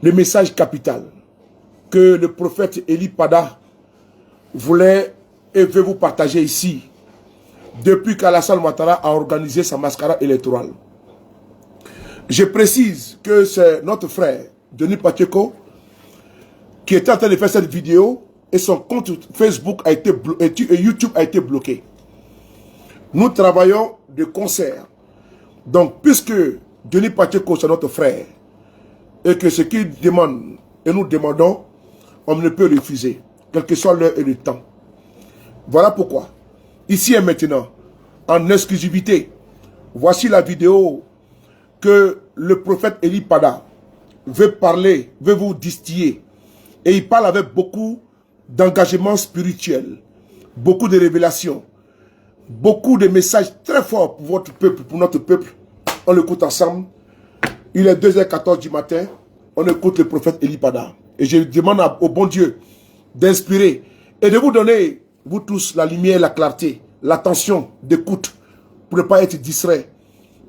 le message capital que le prophète Eli Pada voulait et veut vous partager ici, depuis qu'Alassane Ouattara a organisé sa mascarade électorale. Je précise que c'est notre frère, Denis Pacheco, qui était en train de faire cette vidéo et son compte Facebook a été et YouTube a été bloqué. Nous travaillons de concert. Donc, puisque Denis Pacheco, c'est notre frère, et que ce qu'il demande, et nous demandons, on ne peut refuser, quel que soit l'heure et le temps. Voilà pourquoi, ici et maintenant, en exclusivité, voici la vidéo que le prophète Eli Pada veut parler, veut vous distiller. Et il parle avec beaucoup d'engagement spirituel, beaucoup de révélations, beaucoup de messages très forts pour votre peuple, pour notre peuple. On l'écoute ensemble. Il est 2h14 du matin. On écoute le prophète Eli Pada. Et je demande au bon Dieu d'inspirer et de vous donner, vous tous, la lumière, la clarté, l'attention d'écoute pour ne pas être distrait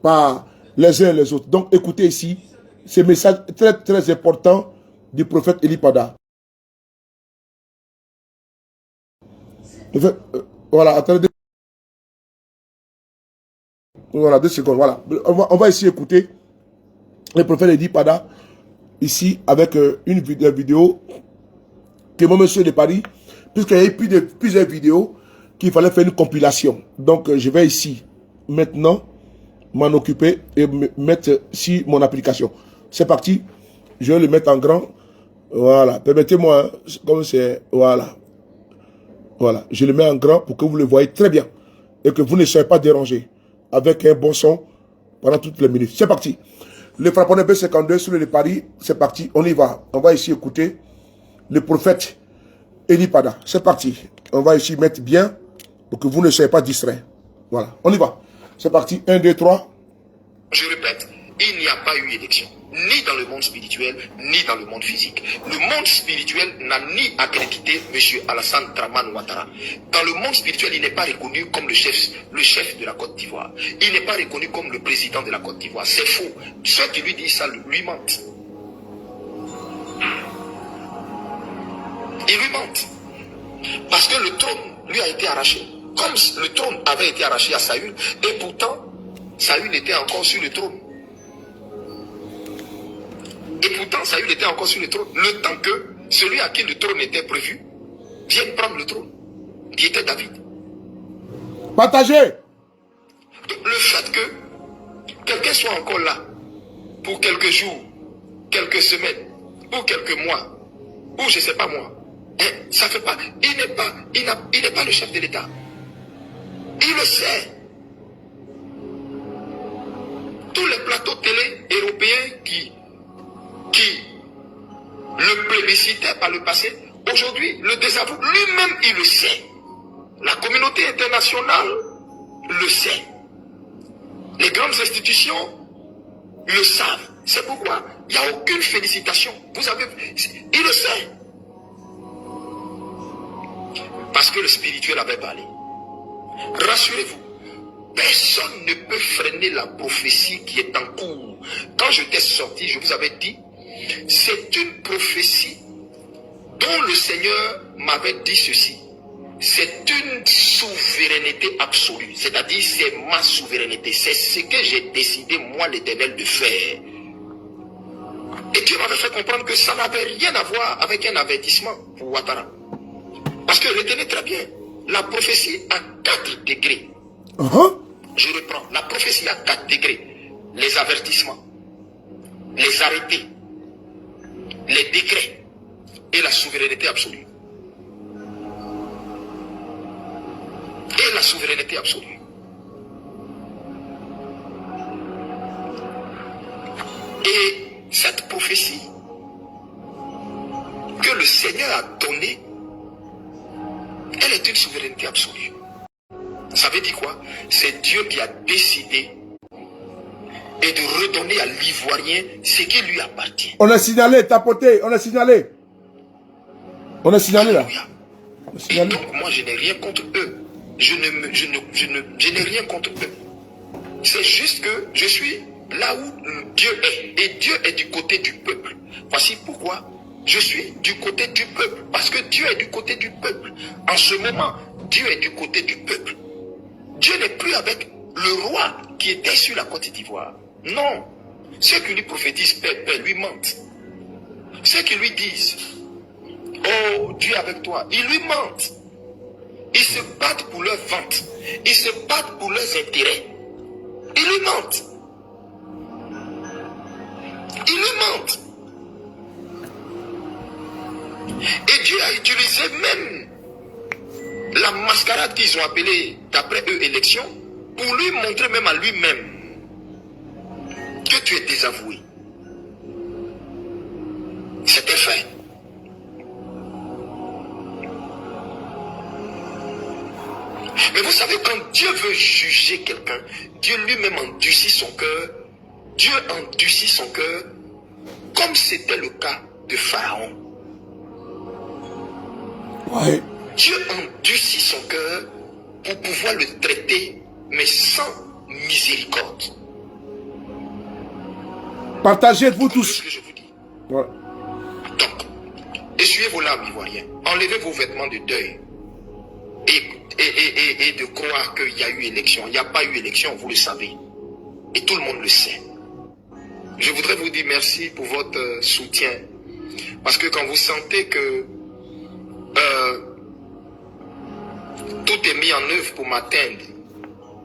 par les uns et les autres. Donc écoutez ici ce message très très important du prophète Eli Pada. Voilà, attendez. Voilà, 2 secondes. Voilà. On va ici écouter le prophète Eli Pada, ici, avec une vidéo que mon monsieur de Paris, puisqu'il y a eu plusieurs vidéos qu'il fallait faire une compilation. Donc, je vais ici, maintenant, m'en occuper et me mettre sur mon application. C'est parti. Je vais le mettre en grand. Voilà. Permettez-moi, comme c'est... Voilà. Voilà. Je le mets en grand pour que vous le voyez très bien et que vous ne soyez pas dérangé avec un bon son pendant toutes les minutes. C'est parti. Le frapponneur B52 sur le Paris, c'est parti. On y va. On va ici écouter le prophète Eli Pada. C'est parti. On va ici mettre bien pour que vous ne soyez pas distraits. Voilà. On y va. C'est parti. 1, 2, 3. Je répète, il n'y a pas eu élection, ni dans le monde spirituel, ni dans le monde physique. Le monde spirituel n'a ni accrédité M. Alassane Dramane Ouattara. Dans le monde spirituel, il n'est pas reconnu comme le chef de la Côte d'Ivoire. Il n'est pas reconnu comme le président de la Côte d'Ivoire. C'est faux. Ceux qui lui disent ça lui mentent. Ils lui mentent. Parce que le trône lui a été arraché. Comme le trône avait été arraché à Saül, et pourtant, Saül était encore sur le trône. Et pourtant, Saül était encore sur le trône. Le temps que celui à qui le trône était prévu vienne prendre le trône, qui était David. Partagez. Le fait que quelqu'un soit encore là pour quelques jours, quelques semaines, ou quelques mois, ou je ne sais pas moi, ça fait pas. Il n'est pas le chef de l'État. Il le sait. Tous les plateaux télé européens qui le plébiscitaient par le passé, aujourd'hui le désavouent. Lui-même, il le sait. La communauté internationale le sait. Les grandes institutions le savent. C'est pourquoi il n'y a aucune félicitation. Vous avez... Il le sait. Parce que le spirituel avait parlé. Rassurez-vous. Personne ne peut freiner la prophétie qui est en cours. Quand je t'ai sorti, je vous avais dit, c'est une prophétie dont le Seigneur m'avait dit ceci. C'est une souveraineté absolue. C'est-à-dire, c'est ma souveraineté. C'est ce que j'ai décidé, moi, l'Éternel, de faire. Et Dieu m'avait fait comprendre que ça n'avait rien à voir avec un avertissement pour Ouattara. Parce que retenez très bien, la prophétie a 4 degrés. Je reprends. La prophétie a 4 degrés. Les avertissements, les arrêtés, les décrets et la souveraineté absolue. Et la souveraineté absolue. Et cette prophétie que le Seigneur a donnée, elle est une souveraineté absolue. Ça veut dire quoi? C'est Dieu qui a décidé et de redonner à l'Ivoirien ce qui lui appartient. On a signalé, tapoté, on a signalé. On a signalé là. Et donc moi je n'ai rien contre eux. Je n'ai rien contre eux. C'est juste que je suis là où Dieu est. Et Dieu est du côté du peuple. Voici pourquoi je suis du côté du peuple. Parce que Dieu est du côté du peuple. En ce moment, Dieu est du côté du peuple. Dieu n'est plus avec le roi qui était sur la Côte d'Ivoire. Non. Ceux qui lui prophétisent paix, paix, lui mentent. Ceux qui lui disent, oh, Dieu est avec toi, ils lui mentent. Ils se battent pour leur vente. Ils se battent pour leurs intérêts. Ils lui mentent. Ils lui mentent. Et Dieu a utilisé même la mascarade qu'ils ont appelée, d'après eux, élection, pour lui montrer même à lui-même que tu es désavoué. C'était fait. Mais vous savez, quand Dieu veut juger quelqu'un, Dieu lui-même endurcit son cœur. Dieu endurcit son cœur, comme c'était le cas de Pharaon. Ouais. Dieu endurcit son cœur pour pouvoir le traiter, mais sans miséricorde. Partagez-vous C'est tous. ce que je vous dis. Ouais. Donc, essuyez vos larmes, Ivoiriens. Enlevez vos vêtements de deuil. Et de croire qu'il y a eu élection. Il n'y a pas eu élection, vous le savez. Et tout le monde le sait. Je voudrais vous dire merci pour votre soutien. Parce que quand vous sentez que tout est mis en œuvre pour m'atteindre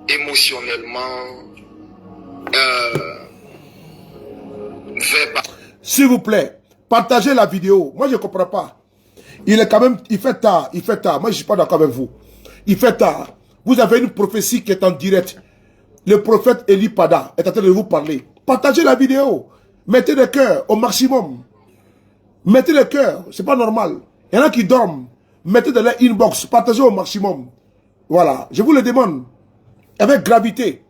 émotionnellement, s'il vous plaît, partagez la vidéo. Moi, je ne comprends pas. Il est quand même, il fait tard. Moi, je ne suis pas d'accord avec vous. Il fait tard. Vous avez une prophétie qui est en direct. Le prophète Eli Pada est en train de vous parler. Partagez la vidéo. Mettez le cœur au maximum. Mettez le cœur. C'est pas normal. Il y en a qui dorment. Mettez dans leur inbox. Partagez au maximum. Voilà. Je vous le demande. Avec gravité.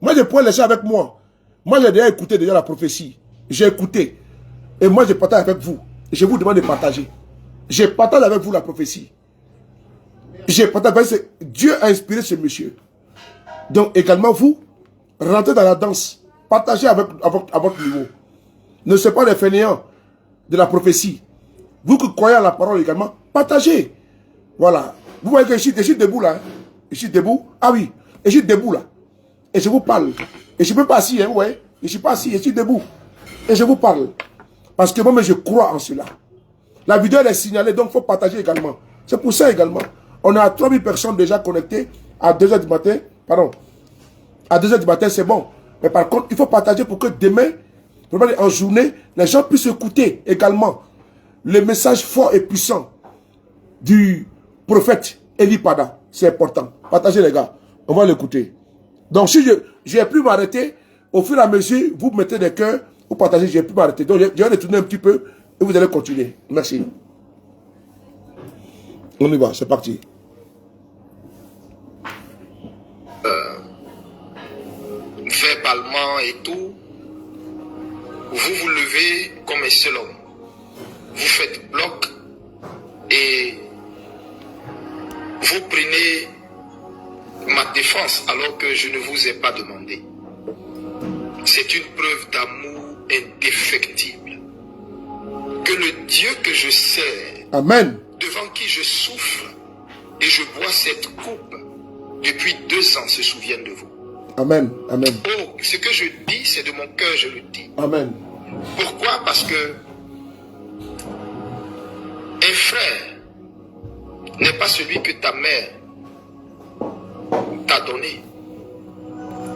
Moi, je pourrais laisser avec moi. Moi, j'ai déjà écouté la prophétie. J'ai écouté. Et moi, je partage avec vous. Je vous demande de partager. Je partage avec vous la prophétie. Je partage. Dieu a inspiré ce monsieur. Donc, également, vous, rentrez dans la danse. Partagez à votre niveau. Ne soyez pas les fainéants de la prophétie. Vous qui croyez à la parole également, partagez. Voilà. Vous voyez que je suis debout là. Hein? Je suis debout. Ah oui. Et je suis debout là. Et je vous parle. Et je ne peux pas assis, hein, vous voyez. Je ne suis pas assis, je suis debout. Et je vous parle. Parce que moi, je crois en cela. La vidéo elle est signalée, donc il faut partager également. C'est pour ça également. On a 3000 personnes déjà connectées à 2h du matin. Pardon. À 2h du matin, c'est bon. Mais par contre, il faut partager pour que demain, en journée, les gens puissent écouter également le message fort et puissant du prophète Eli Pada. C'est important. Partagez les gars. On va l'écouter. Donc si je n'ai plus m'arrêter, au fur et à mesure, vous mettez des cœurs, vous partagez, je n'ai plus m'arrêter. Donc je vais retourner un petit peu et vous allez continuer. Merci. On y va, c'est parti. Verbalement et tout, vous vous levez comme un seul homme. Vous faites bloc et vous prenez ma défense alors que je ne vous ai pas demandé. C'est une preuve d'amour indéfectible. Que le Dieu que je sers, Amen, devant qui je souffre et je bois cette coupe depuis 2 ans, se souvienne de vous. Amen, amen. Oh, ce que je dis, c'est de mon cœur, je le dis. Amen. Pourquoi? Parce que un frère n'est pas celui que ta mère t'a donné.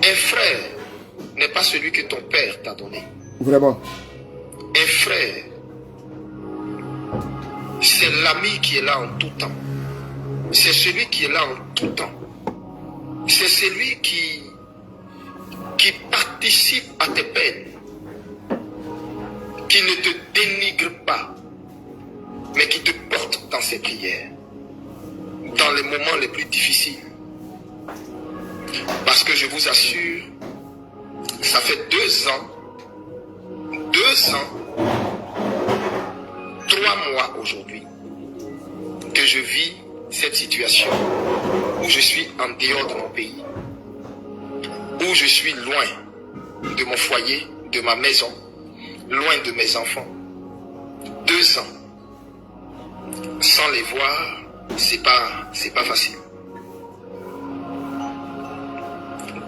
Un frère n'est pas celui que ton père t'a donné. Vraiment. Un frère, c'est l'ami qui est là en tout temps. C'est celui qui est là en tout temps. C'est celui qui participe à tes peines, qui ne te dénigre pas, mais qui te porte dans ses prières, dans les moments les plus difficiles. Parce que je vous assure, ça fait 2 ans, 3 mois aujourd'hui, que je vis cette situation où je suis en dehors de mon pays, où je suis loin de mon foyer, de ma maison, loin de mes enfants, 2 ans sans les voir, c'est pas facile.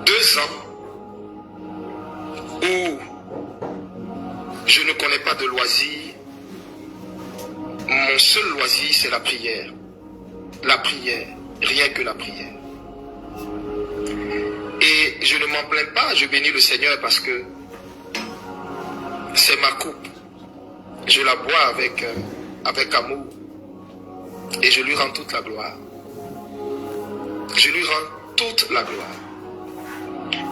2 ans où je ne connais pas de loisir. Mon seul loisir, c'est la prière. La prière, rien que la prière. Et je ne m'en plains pas, je bénis le Seigneur parce que c'est ma coupe. Je la bois avec amour. Et je lui rends toute la gloire. Je lui rends toute la gloire.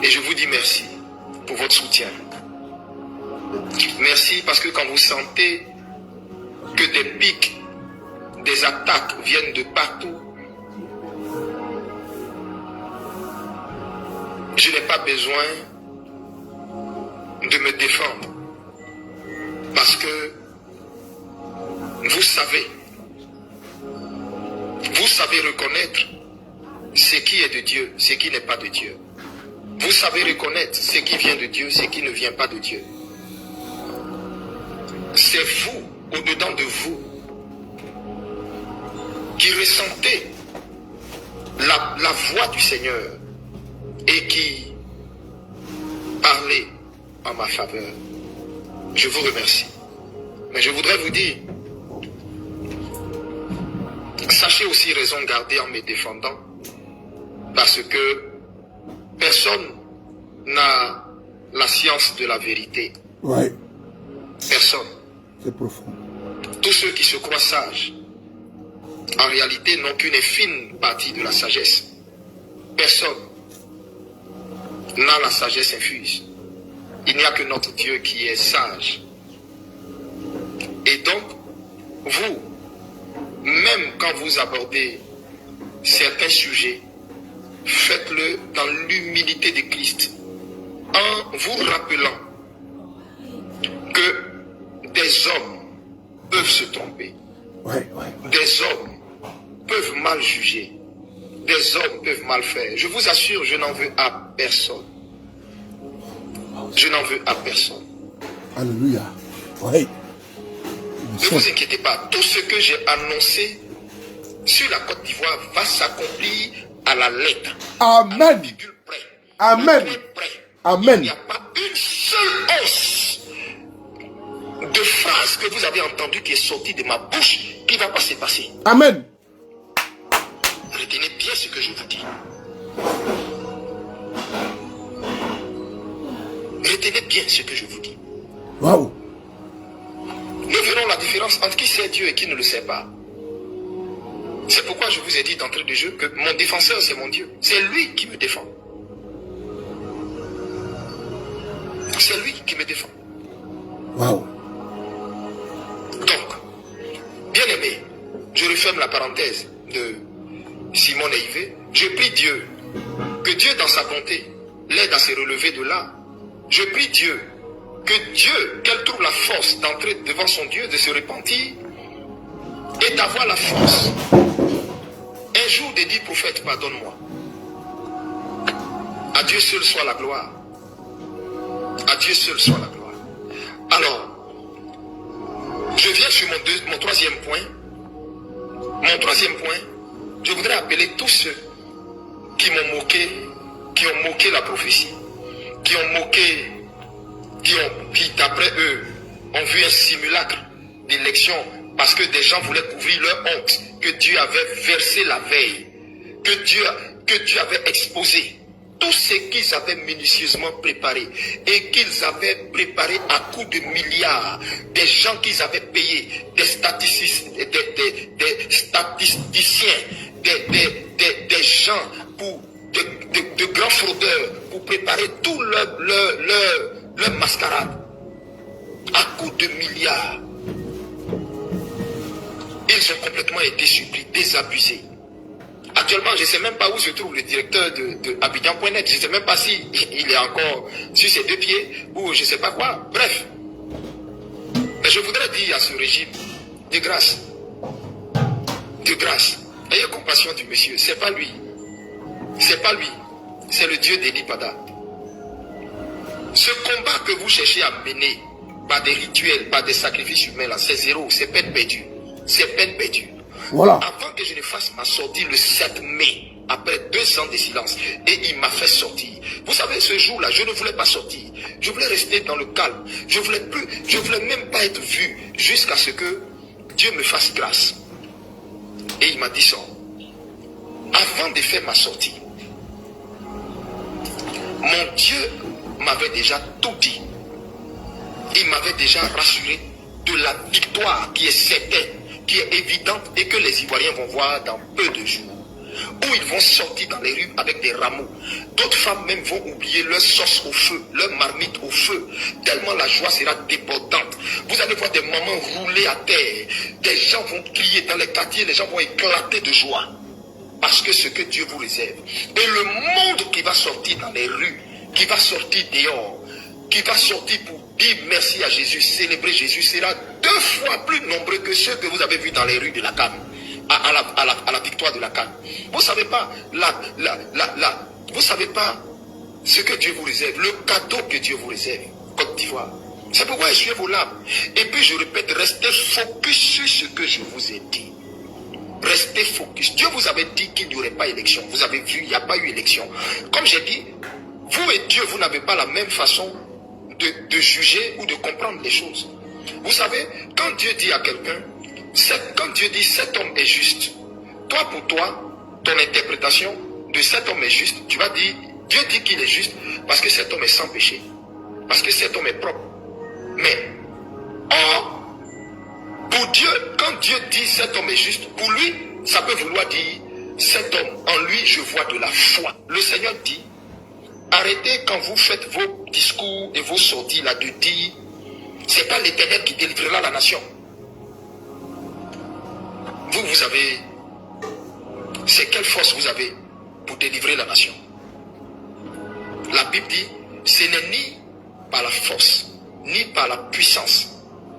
Et je vous dis merci pour votre soutien. Merci parce que quand vous sentez que des pics, des attaques viennent de partout, je n'ai pas besoin de me défendre. Parce que vous savez reconnaître ce qui est de Dieu, ce qui n'est pas de Dieu. Vous savez reconnaître ce qui vient de Dieu, ce qui ne vient pas de Dieu. C'est vous, au-dedans de vous, qui ressentez la voix du Seigneur et qui parlez en ma faveur. Je vous remercie. Mais je voudrais vous dire, sachez aussi raison garder en me défendant, parce que personne n'a la science de la vérité. Ouais. Personne. C'est profond. Tous ceux qui se croient sages, en réalité, n'ont qu'une infime partie de la sagesse. Personne n'a la sagesse infuse. Il n'y a que notre Dieu qui est sage. Et donc, vous, même quand vous abordez certains sujets, faites-le dans l'humilité de Christ, en vous rappelant que des hommes peuvent se tromper. Ouais. Des hommes peuvent mal juger. Des hommes peuvent mal faire. Je vous assure, je n'en veux à personne. Je n'en veux à personne. Alléluia. Ouais. Ne vous inquiétez pas. Tout ce que j'ai annoncé sur la Côte d'Ivoire va s'accomplir à la lettre. Amen. À la virgule près. Amen. Près. Amen. Il n'y a pas une seule hausse de phrase que vous avez entendue qui est sortie de ma bouche qui ne va pas se passer. Amen. Retenez bien ce que je vous dis. Retenez bien ce que je vous dis. Waouh. Nous verrons la différence entre qui sait Dieu et qui ne le sait pas. C'est pourquoi je vous ai dit d'entrée de jeu que mon défenseur, c'est mon Dieu. C'est lui qui me défend. C'est lui qui me défend. Waouh. Donc, bien aimé, je referme la parenthèse de Simon et Yves. Je prie Dieu, que Dieu dans sa bonté l'aide à se relever de là. Je prie Dieu, qu'elle trouve la force d'entrer devant son Dieu, de se repentir et d'avoir la force un jour de dire prophète, pardonne-moi. À Dieu seul soit la gloire. À Dieu seul soit la gloire. Alors, je viens sur mon troisième point. Mon troisième point, je voudrais appeler tous ceux qui m'ont moqué, qui ont moqué la prophétie, qui ont moqué, qui d'après eux ont vu un simulacre d'élection parce que des gens voulaient couvrir leur honte que Dieu avait versé la veille, que Dieu avait exposé. Tout ce qu'ils avaient minutieusement préparé et qu'ils avaient préparé à coups de milliards, des gens qu'ils avaient payés, des statisticiens, des gens pour de grands fraudeurs pour préparer tout leur mascarade à coups de milliards. Ils ont complètement été surpris, désabusés. Actuellement, je ne sais même pas où se trouve le directeur de Abidjan.net. Je ne sais même pas si il est encore sur ses deux pieds ou je ne sais pas quoi. Bref. Mais je voudrais dire à ce régime, de grâce, ayez compassion du monsieur. C'est pas lui. C'est pas lui. C'est le Dieu d'Eli Pada. Ce combat que vous cherchez à mener par des rituels, par des sacrifices humains, là, c'est zéro, c'est peine perdue. C'est peine perdue. Voilà. Avant que je ne fasse ma sortie le 7 mai, après 2 ans de silence, et il m'a fait sortir. Vous savez, ce jour-là, je ne voulais pas sortir. Je voulais rester dans le calme. Je voulais même pas être vu jusqu'à ce que Dieu me fasse grâce. Et il m'a dit ça. Avant de faire ma sortie, mon Dieu m'avait déjà tout dit. Il m'avait déjà rassuré de la victoire qui est certaine, qui est évidente et que les Ivoiriens vont voir dans peu de jours. Où ils vont sortir dans les rues avec des rameaux. D'autres femmes même vont oublier leur sauce au feu, leur marmite au feu. Tellement la joie sera débordante. Vous allez voir des mamans rouler à terre. Des gens vont crier dans les quartiers, les gens vont éclater de joie. Parce que ce que Dieu vous réserve. Et le monde qui va sortir dans les rues, qui va sortir dehors, qui va sortir pour dire merci à Jésus, célébrer Jésus, sera 2 fois plus nombreux que ceux que vous avez vus dans les rues de la Cannes. À la victoire de la Cannes. Vous ne savez pas vous savez pas ce que Dieu vous réserve, le cadeau que Dieu vous réserve, Côte d'Ivoire. C'est pourquoi essuyez vos larmes. Et puis je répète, restez focus sur ce que je vous ai dit. Restez focus. Dieu vous avait dit qu'il n'y aurait pas élection. Vous avez vu, il n'y a pas eu élection. Comme j'ai dit, vous et Dieu, vous n'avez pas la même façon de juger ou de comprendre les choses. Vous savez, quand Dieu dit à quelqu'un, quand Dieu dit cet homme est juste, toi pour toi, ton interprétation de cet homme est juste, tu vas dire, Dieu dit qu'il est juste parce que cet homme est sans péché, parce que cet homme est propre. Mais, or, pour Dieu, quand Dieu dit cet homme est juste, pour lui, ça peut vouloir dire, cet homme, en lui, je vois de la foi. Le Seigneur dit, arrêtez quand vous faites vos discours et vos sorties là de dire, c'est pas l'Éternel qui délivrera la nation. Vous avez, c'est quelle force vous avez pour délivrer la nation? La Bible dit, ce n'est ni par la force, ni par la puissance,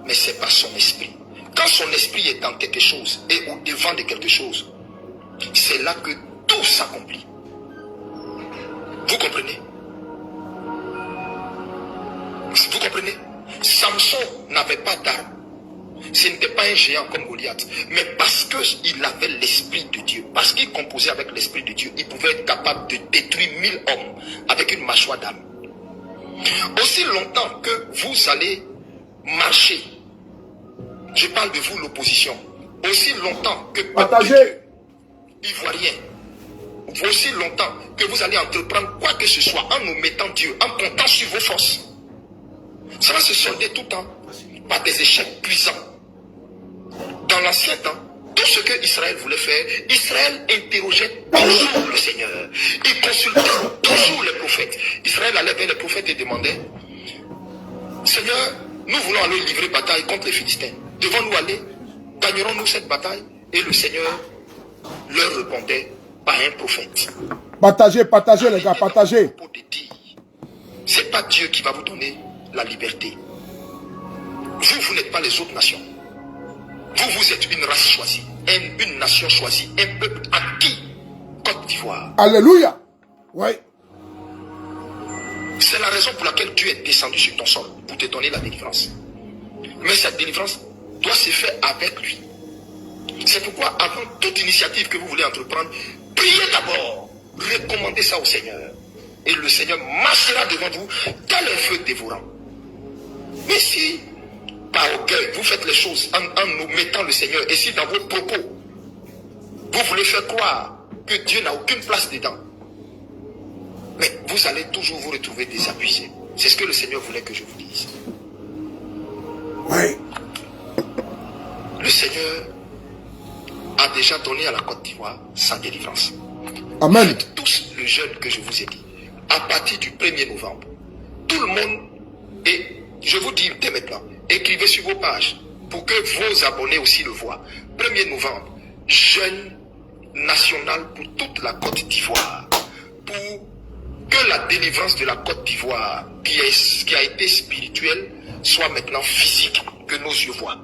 mais c'est par son esprit. Quand son esprit est dans quelque chose et au devant de quelque chose, c'est là que tout s'accomplit. Vous comprenez? Vous comprenez? Samson n'avait pas d'arme. Ce n'était pas un géant comme Goliath, mais parce qu'il avait l'esprit de Dieu, parce qu'il composait avec l'esprit de Dieu, il pouvait être capable de détruire 1000 hommes avec une mâchoire d'âme. Aussi longtemps que vous allez marcher, je parle de vous l'opposition, aussi longtemps que Partagez. Ivoirien, aussi longtemps que vous allez entreprendre quoi que ce soit en nous mettant Dieu, en comptant sur vos forces, ça va se solder tout le temps par des échecs cuisants. Dans l'ancien temps, tout ce que Israël voulait faire, Israël interrogeait toujours le Seigneur. Il consultait toujours les prophètes. Israël allait vers les prophètes et demandait, Seigneur, nous voulons aller livrer bataille contre les Philistins. Devons-nous aller? Gagnerons-nous cette bataille? Et le Seigneur leur répondait par un prophète. Partagez, partagez les gars, partagez. C'est pas Dieu qui va vous donner la liberté. Vous n'êtes pas les autres nations. Vous êtes une race choisie, une nation choisie, un peuple acquis, Côte d'Ivoire. Alléluia. Oui. C'est la raison pour laquelle Dieu est descendu sur ton sol, pour te donner la délivrance. Mais cette délivrance doit se faire avec lui. C'est pourquoi, avant toute initiative que vous voulez entreprendre, priez d'abord, recommandez ça au Seigneur. Et le Seigneur marchera devant vous tel un feu dévorant. Mais si, par orgueil, vous faites les choses en nous mettant le Seigneur, et si dans vos propos, vous voulez faire croire que Dieu n'a aucune place dedans, mais vous allez toujours vous retrouver désabusé. C'est ce que le Seigneur voulait que je vous dise. Oui. Le Seigneur a déjà donné à la Côte d'Ivoire sa délivrance. Amen. Faites tous le jeûne que je vous ai dit. À partir du 1er novembre, tout le monde, et je vous dis dès maintenant, écrivez sur vos pages pour que vos abonnés aussi le voient. 1er novembre, jeûne national pour toute la Côte d'Ivoire. Pour que la délivrance de la Côte d'Ivoire, qui a été spirituelle, soit maintenant physique, que nos yeux voient.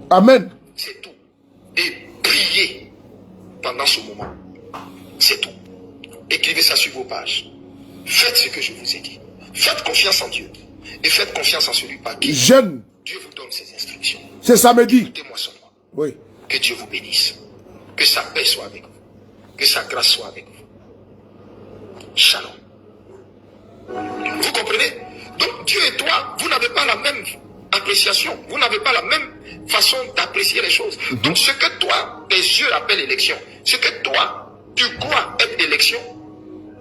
Amen. C'est tout. Et priez pendant ce moment. C'est tout. Écrivez ça sur vos pages. Faites ce que je vous ai dit. Faites confiance en Dieu. Et faites confiance en celui par qui jeûne. Dieu vous donne ses instructions. C'est samedi. Écoutez-moi seulement. Oui. Que Dieu vous bénisse. Que sa paix soit avec vous. Que sa grâce soit avec vous. Shalom. Vous comprenez? Donc Dieu et toi, vous n'avez pas la même appréciation. Vous n'avez pas la même façon d'apprécier les choses. Donc ce que toi, tes yeux appellent élection, ce que toi, tu crois être élection,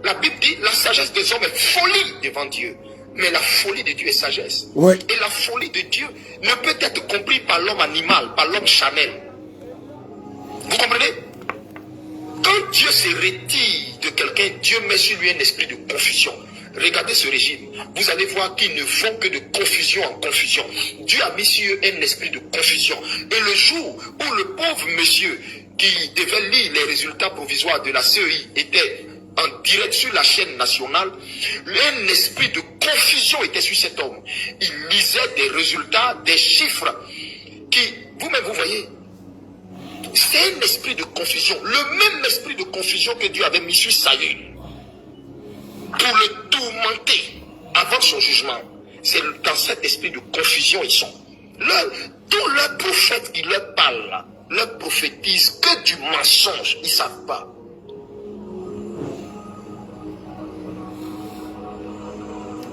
la Bible dit la sagesse des hommes est folie devant Dieu. Mais la folie de Dieu est sagesse. Oui. Et la folie de Dieu ne peut être comprise par l'homme animal, par l'homme charnel. Vous comprenez? Quand Dieu se retire de quelqu'un, Dieu met sur lui un esprit de confusion. Regardez ce régime. Vous allez voir qu'ils ne vont que de confusion en confusion. Dieu a mis sur eux un esprit de confusion. Et le jour où le pauvre monsieur qui devait lire les résultats provisoires de la CEI était en direct sur la chaîne nationale, un esprit de confusion était sur cet homme. Il lisait des résultats, des chiffres qui, vous-même vous voyez, c'est un esprit de confusion. Le même esprit de confusion que Dieu avait mis sur Saül pour le tourmenter avant son jugement. C'est dans cet esprit de confusion ils sont. Tous leurs prophètes qui leur parlent, leur prophétisent que du mensonge. Ils ne savent pas.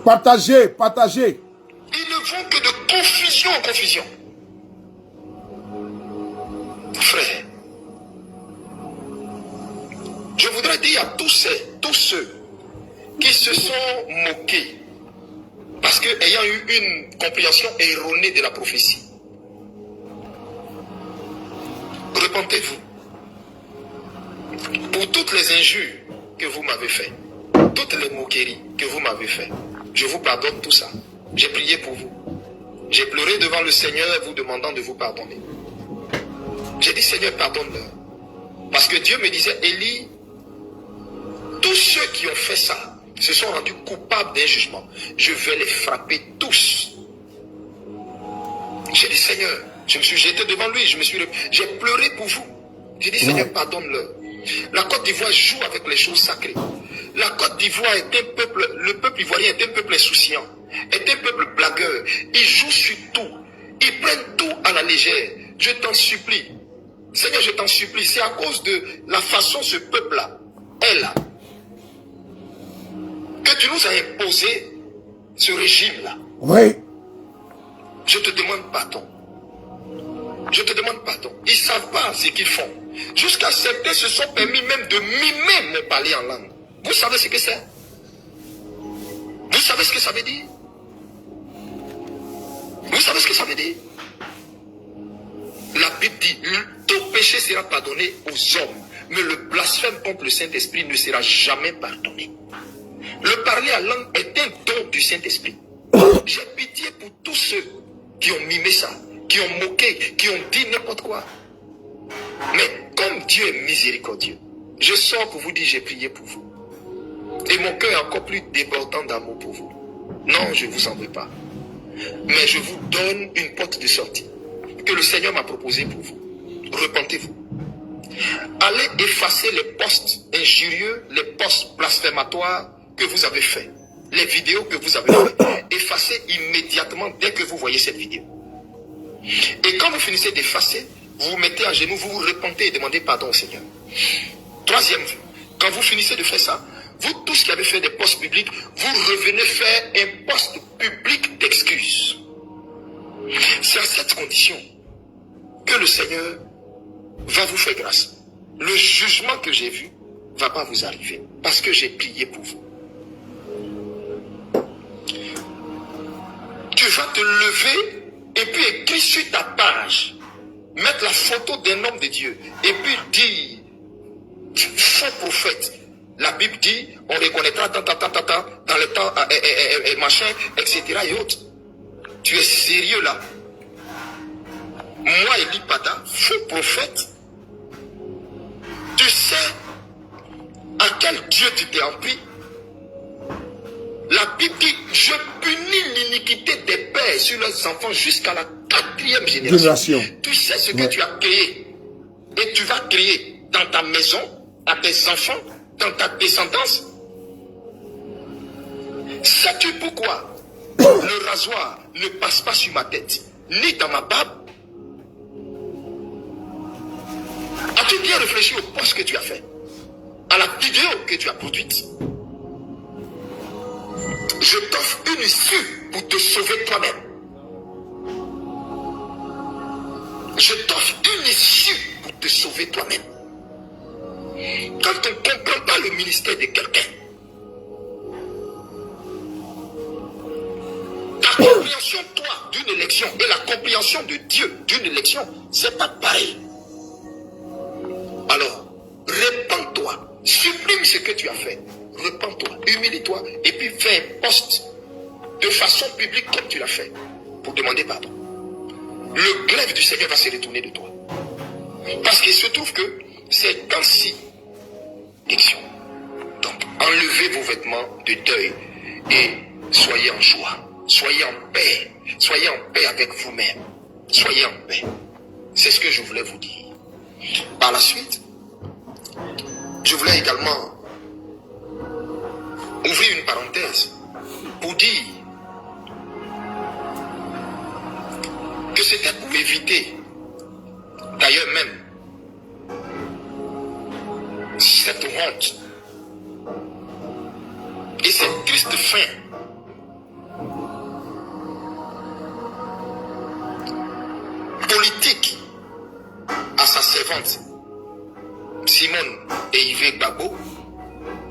Partagez, partagez. Ils ne vont que de confusion en confusion. Frère, je voudrais dire à tous ceux qui se sont moqués parce que ayant eu une compréhension erronée de la prophétie, repentez-vous pour toutes les injures que vous m'avez faites, toutes les moqueries que vous m'avez faites. Je vous pardonne tout ça. J'ai prié pour vous. J'ai pleuré devant le Seigneur vous demandant de vous pardonner. J'ai dit, Seigneur, pardonne-leur. Parce que Dieu me disait, Élie, tous ceux qui ont fait ça se sont rendus coupables d'un jugement. Je vais les frapper tous. J'ai dit, Seigneur, je me suis jeté devant lui, j'ai pleuré pour vous. J'ai dit, Seigneur, pardonne-leur. La Côte d'Ivoire joue avec les choses sacrées. La Côte d'Ivoire est un peuple, le peuple ivoirien est un peuple insouciant, est un peuple blagueur. Ils jouent sur tout. Ils prennent tout à la légère. Je t'en supplie. Seigneur, je t'en supplie. C'est à cause de la façon ce peuple-là est là que tu nous as imposé ce régime-là. Oui. Je te demande pardon. Je te demande pardon. Ils ne savent pas ce qu'ils font. Jusqu'à certains se sont permis même de mimer mon parler en langue. Vous savez ce que c'est? Vous savez ce que ça veut dire? Vous savez ce que ça veut dire? La Bible dit, tout péché sera pardonné aux hommes, mais le blasphème contre le Saint-Esprit ne sera jamais pardonné. Le parler en langue est un don du Saint-Esprit. J'ai pitié pour tous ceux qui ont mimé ça, qui ont moqué, qui ont dit n'importe quoi. Mais comme Dieu est miséricordieux, je sors pour vous dire, j'ai prié pour vous. Et mon cœur est encore plus débordant d'amour pour vous. Non, je ne vous en veux pas. Mais je vous donne une porte de sortie que le Seigneur m'a proposée pour vous. Repentez-vous. Allez effacer les posts injurieux, les posts blasphématoires que vous avez faits. Les vidéos que vous avez faites. Effacez immédiatement dès que vous voyez cette vidéo. Et quand vous finissez d'effacer, vous vous mettez à genoux, vous vous repentez et demandez pardon au Seigneur. Troisième vue, quand vous finissez de faire ça, vous tous qui avez fait des postes publics, vous revenez faire un poste public d'excuses. C'est à cette condition que le Seigneur va vous faire grâce. Le jugement que j'ai vu ne va pas vous arriver parce que j'ai prié pour vous. Tu vas te lever et puis écrire sur ta page, mettre la photo d'un homme de Dieu et puis dire, faux prophète. La Bible dit, on reconnaîtra dans le temps, machin, etc. et autres. Tu es sérieux là? Moi, Élie Pada, faux prophète, tu sais à quel Dieu tu t'es empris? La Bible dit, je punis l'iniquité des pères sur leurs enfants jusqu'à la 4e génération. Tu sais ce que tu as créé et tu vas créer dans ta maison, à tes enfants, dans ta descendance. Sais-tu pourquoi le rasoir ne passe pas sur ma tête, ni dans ma barbe. As-tu bien réfléchi au poste que tu as fait, à la vidéo que tu as produite? Je t'offre une issue pour te sauver toi-même. Je t'offre une issue pour te sauver toi-même. Quand on ne comprend pas le ministère de quelqu'un, ta compréhension, toi, d'une élection et la compréhension de Dieu d'une élection, c'est pas pareil. Alors, répands-toi, supprime ce que tu as fait, répands-toi, humilie-toi, et puis fais un poste de façon publique comme tu l'as fait, pour demander pardon. Le glaive du Seigneur va se retourner de toi. Parce qu'il se trouve que c'est ainsi d'action. Donc, enlevez vos vêtements de deuil et soyez en joie, soyez en paix avec vous-même, soyez en paix. C'est ce que je voulais vous dire. Par la suite, je voulais également ouvrir une parenthèse pour dire que c'était pour éviter, d'ailleurs même, cette honte et cette triste fin politique à sa servante Simone et Yves Gbagbo,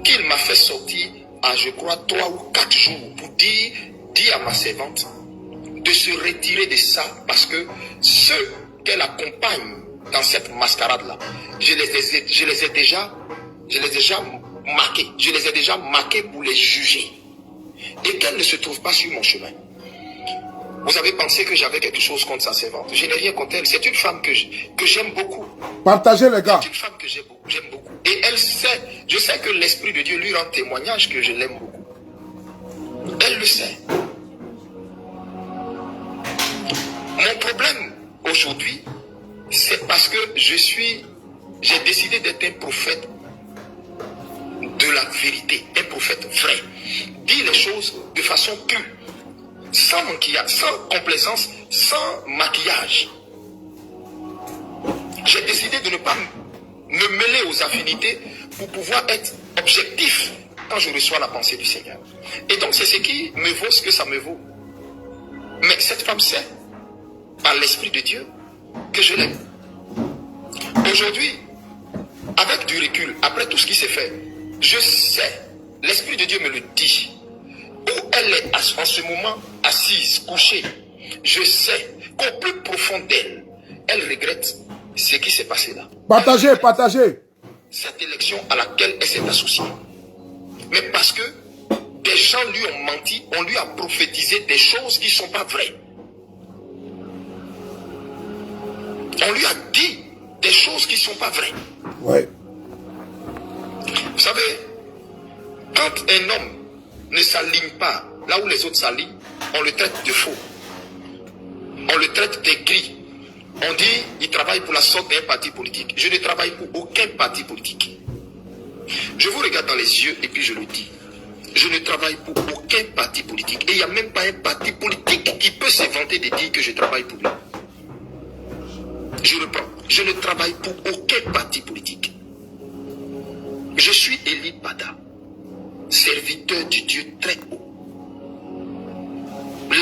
qu'il m'a fait sortir à, je crois, 3 ou 4 jours pour dire à ma servante de se retirer de ça, parce que ceux qu'elle accompagne dans cette mascarade-là, je les ai déjà marqués. Je les ai déjà marqués pour les juger. Et qu'elle ne se trouve pas sur mon chemin. Vous avez pensé que j'avais quelque chose contre sa servante. Je n'ai rien contre elle. C'est une femme que j'aime beaucoup. Partagez les gars. C'est une femme que j'aime beaucoup. Et elle sait, je sais que l'Esprit de Dieu lui rend témoignage que je l'aime beaucoup. Elle le sait. Mon problème aujourd'hui, c'est parce que j'ai décidé d'être un prophète de la vérité, un prophète vrai. Dire les choses de façon pure, sans maquillage, sans complaisance, sans maquillage. J'ai décidé de ne pas me mêler aux affinités pour pouvoir être objectif quand je reçois la pensée du Seigneur. Et donc c'est ce qui me vaut ce que ça me vaut. Mais cette femme sait, par l'Esprit de Dieu, que je l'aime. Aujourd'hui, avec du recul, après tout ce qui s'est fait, je sais, l'Esprit de Dieu me le dit, où elle est en ce moment assise, couchée. Je sais qu'au plus profond d'elle, elle regrette ce qui s'est passé là. Partagez. Cette élection à laquelle elle s'est associée. Mais parce que des gens lui ont menti, on lui a prophétisé des choses qui ne sont pas vraies. On lui a dit des choses qui ne sont pas vraies. Ouais. Vous savez, quand un homme ne s'aligne pas là où les autres s'alignent, on le traite de faux. On le traite d'aigri. On dit il travaille pour la sorte d'un parti politique. Je ne travaille pour aucun parti politique. Je vous regarde dans les yeux et puis je le dis. Je ne travaille pour aucun parti politique. Et il n'y a même pas un parti politique qui peut se vanter de dire que je travaille pour lui. Je reprends. Je ne travaille pour aucun parti politique. Je suis Eli Pada, serviteur du Dieu très haut.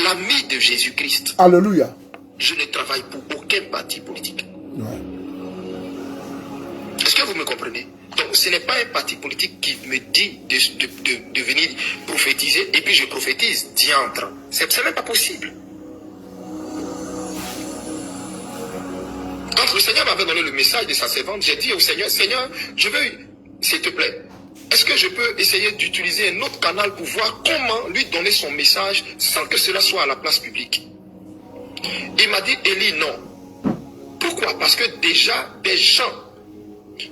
L'ami de Jésus-Christ. Alléluia. Je ne travaille pour aucun parti politique. Ouais. Est-ce que vous me comprenez? Donc ce n'est pas un parti politique qui me dit de venir prophétiser et puis je prophétise, diantre. C'est même pas possible. Quand le Seigneur m'avait donné le message de sa servante, j'ai dit au Seigneur, Seigneur, je veux, s'il te plaît, est-ce que je peux essayer d'utiliser un autre canal pour voir comment lui donner son message sans que cela soit à la place publique? Il m'a dit, Élie, non. Pourquoi? Parce que déjà, des gens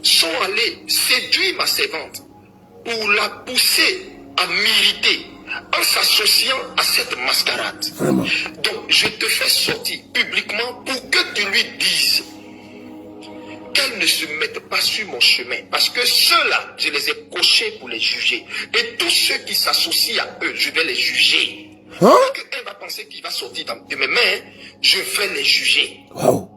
sont allés séduire ma servante pour la pousser à m'irriter en s'associant à cette mascarade. Vraiment. Donc, je te fais sortir publiquement pour que tu lui dises qu'elle ne se mette pas sur mon chemin. Parce que ceux-là, je les ai cochés pour les juger. Et tous ceux qui s'associent à eux, je vais les juger. Hein? Quelqu'un va penser qu'il va sortir de mes mains, je vais les juger. Wow.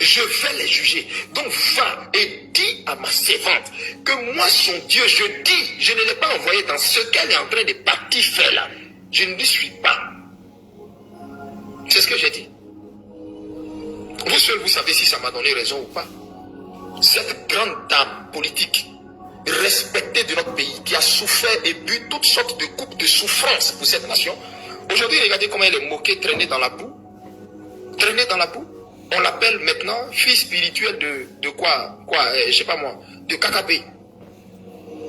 Je vais les juger. Donc va et dis à ma servante que moi, son Dieu, je ne l'ai pas envoyé dans ce qu'elle est en train de partir faire là. Je ne lui suis pas. C'est ce que j'ai dit. Vous seul, vous savez si ça m'a donné raison ou pas. Cette grande dame politique, respectée de notre pays, qui a souffert et bu toutes sortes de coupes de souffrance pour cette nation. Aujourd'hui, regardez comment elle est moquée, traînée dans la boue. Traînée dans la boue. On l'appelle maintenant fille spirituelle de quoi, je sais pas moi, de Kakabé.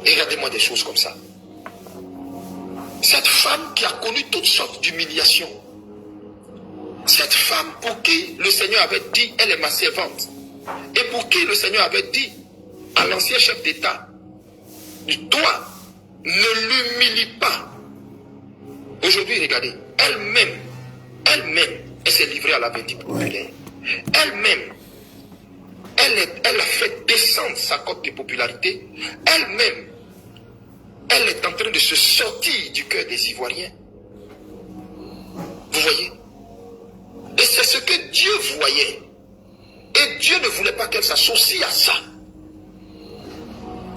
Regardez-moi des choses comme ça. Cette femme qui a connu toutes sortes d'humiliations. Cette femme pour qui le Seigneur avait dit, elle est ma servante. Et pour qui le Seigneur avait dit à l'ancien chef d'État, toi, ne l'humilie pas. Aujourd'hui, regardez, elle-même, elle s'est livrée à la vertu populaire. Elle-même, elle a fait descendre sa cote de popularité. Elle-même, elle est en train de se sortir du cœur des Ivoiriens. Vous voyez? Et c'est ce que Dieu voyait. Et Dieu ne voulait pas qu'elle s'associe à ça.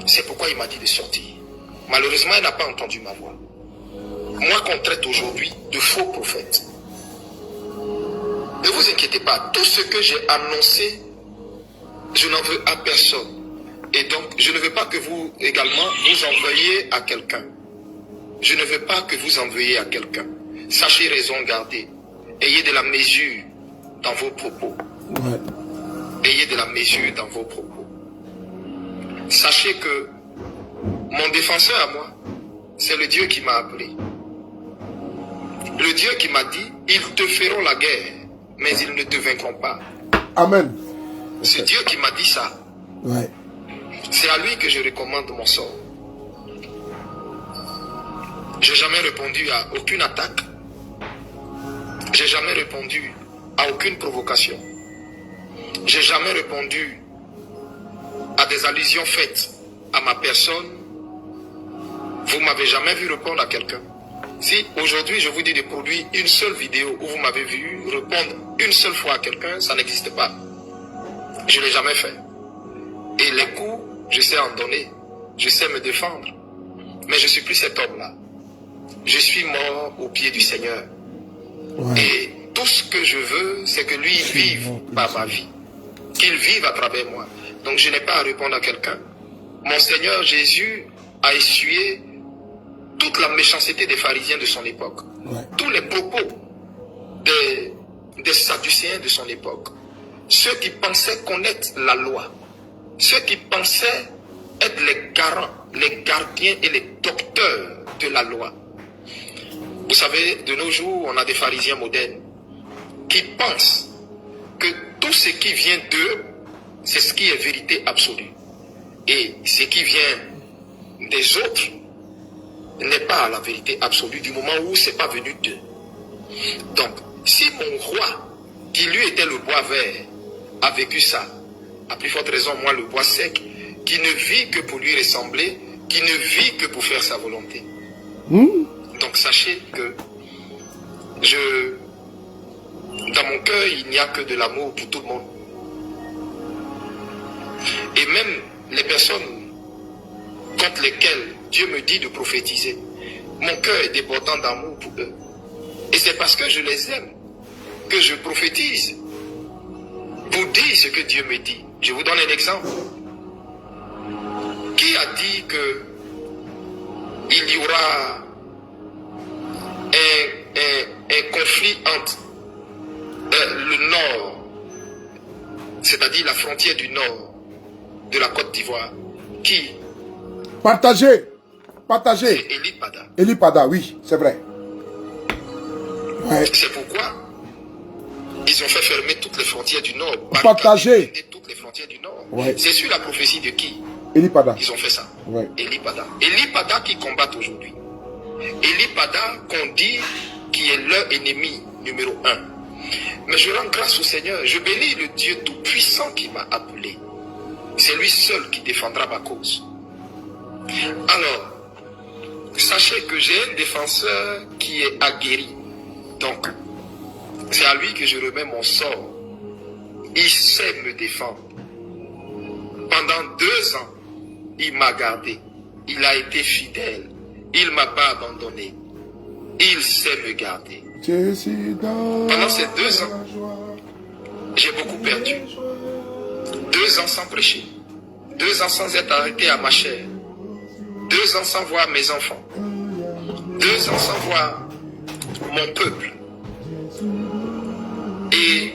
C'est pourquoi il m'a dit de sortir. Malheureusement, elle n'a pas entendu ma voix. Moi qu'on traite aujourd'hui de faux prophètes. Ne vous inquiétez pas, tout ce que j'ai annoncé, je n'en veux à personne. Et donc, je ne veux pas que vous également vous envoyiez à quelqu'un. Je ne veux pas que vous envoyiez à quelqu'un. Sachez raison garder. Ayez de la mesure dans vos propos. Ouais. Ayez de la mesure dans vos propos. Sachez que mon défenseur à moi, c'est le Dieu qui m'a appelé. Le Dieu qui m'a dit, ils te feront la guerre, mais ils ne te vaincront pas. Amen. C'est Dieu qui m'a dit ça. Ouais. C'est à lui que je recommande mon sort. J'ai jamais répondu à aucune attaque. J'ai jamais répondu à aucune provocation. J'ai jamais répondu à des allusions faites à ma personne. Vous m'avez jamais vu répondre à quelqu'un. Si aujourd'hui je vous dis de produire une seule vidéo où vous m'avez vu répondre une seule fois à quelqu'un, ça n'existe pas. Je ne l'ai jamais fait. Et les coups, je sais en donner. Je sais me défendre. Mais je ne suis plus cet homme-là. Je suis mort au pied du Seigneur. Ouais. Et tout ce que je veux, c'est que lui vive par ma vie. Qu'il vive à travers moi. Donc je n'ai pas à répondre à quelqu'un. Mon Seigneur Jésus a essuyé toute la méchanceté des pharisiens de son époque. Ouais. Tous les propos des sadducéens de son époque. Ceux qui pensaient connaître la loi. Ceux qui pensaient être les garants, les gardiens et les docteurs de la loi. Vous savez, de nos jours, on a des pharisiens modernes qui pensent que tout ce qui vient d'eux, c'est ce qui est vérité absolue. Et ce qui vient des autres n'est pas la vérité absolue du moment où ce n'est pas venu d'eux. Donc, si mon roi, qui lui était le bois vert, a vécu ça, à plus forte raison, moi, le bois sec, qui ne vit que pour lui ressembler, qui ne vit que pour faire sa volonté. Donc, sachez que dans mon cœur, il n'y a que de l'amour pour tout le monde. Et même les personnes contre lesquelles Dieu me dit de prophétiser, mon cœur est débordant d'amour pour eux. Et c'est parce que je les aime que je prophétise pour dire ce que Dieu me dit. Je vous donne un exemple. Qui a dit que il y aura un conflit entre le nord, c'est-à-dire la frontière du nord de la Côte d'Ivoire, qui? Partagez. C'est Eli Pada. Eli Pada, oui, c'est vrai. Ouais. C'est pourquoi ils ont fait fermer toutes les frontières du nord. Partagez. Toutes les frontières du nord. Ouais. C'est sur la prophétie de qui? Eli Pada. Ils ont fait ça. Ouais. Eli Pada. Eli Pada qui combattent aujourd'hui. Eli Pada qu'on dit qui est leur ennemi numéro 1. Mais je rends grâce au Seigneur. Je bénis le Dieu tout-puissant qui m'a appelé. C'est lui seul qui défendra ma cause. Alors, sachez que j'ai un défenseur qui est aguerri. Donc, c'est à lui que je remets mon sort. Il sait me défendre. Pendant 2 ans, il m'a gardé. Il a été fidèle. Il ne m'a pas abandonné. Il sait me garder. Pendant ces 2 ans, j'ai beaucoup perdu. 2 ans sans prêcher. 2 ans sans être arrêté à ma chair. 2 ans sans voir mes enfants. 2 ans sans voir mon peuple. Et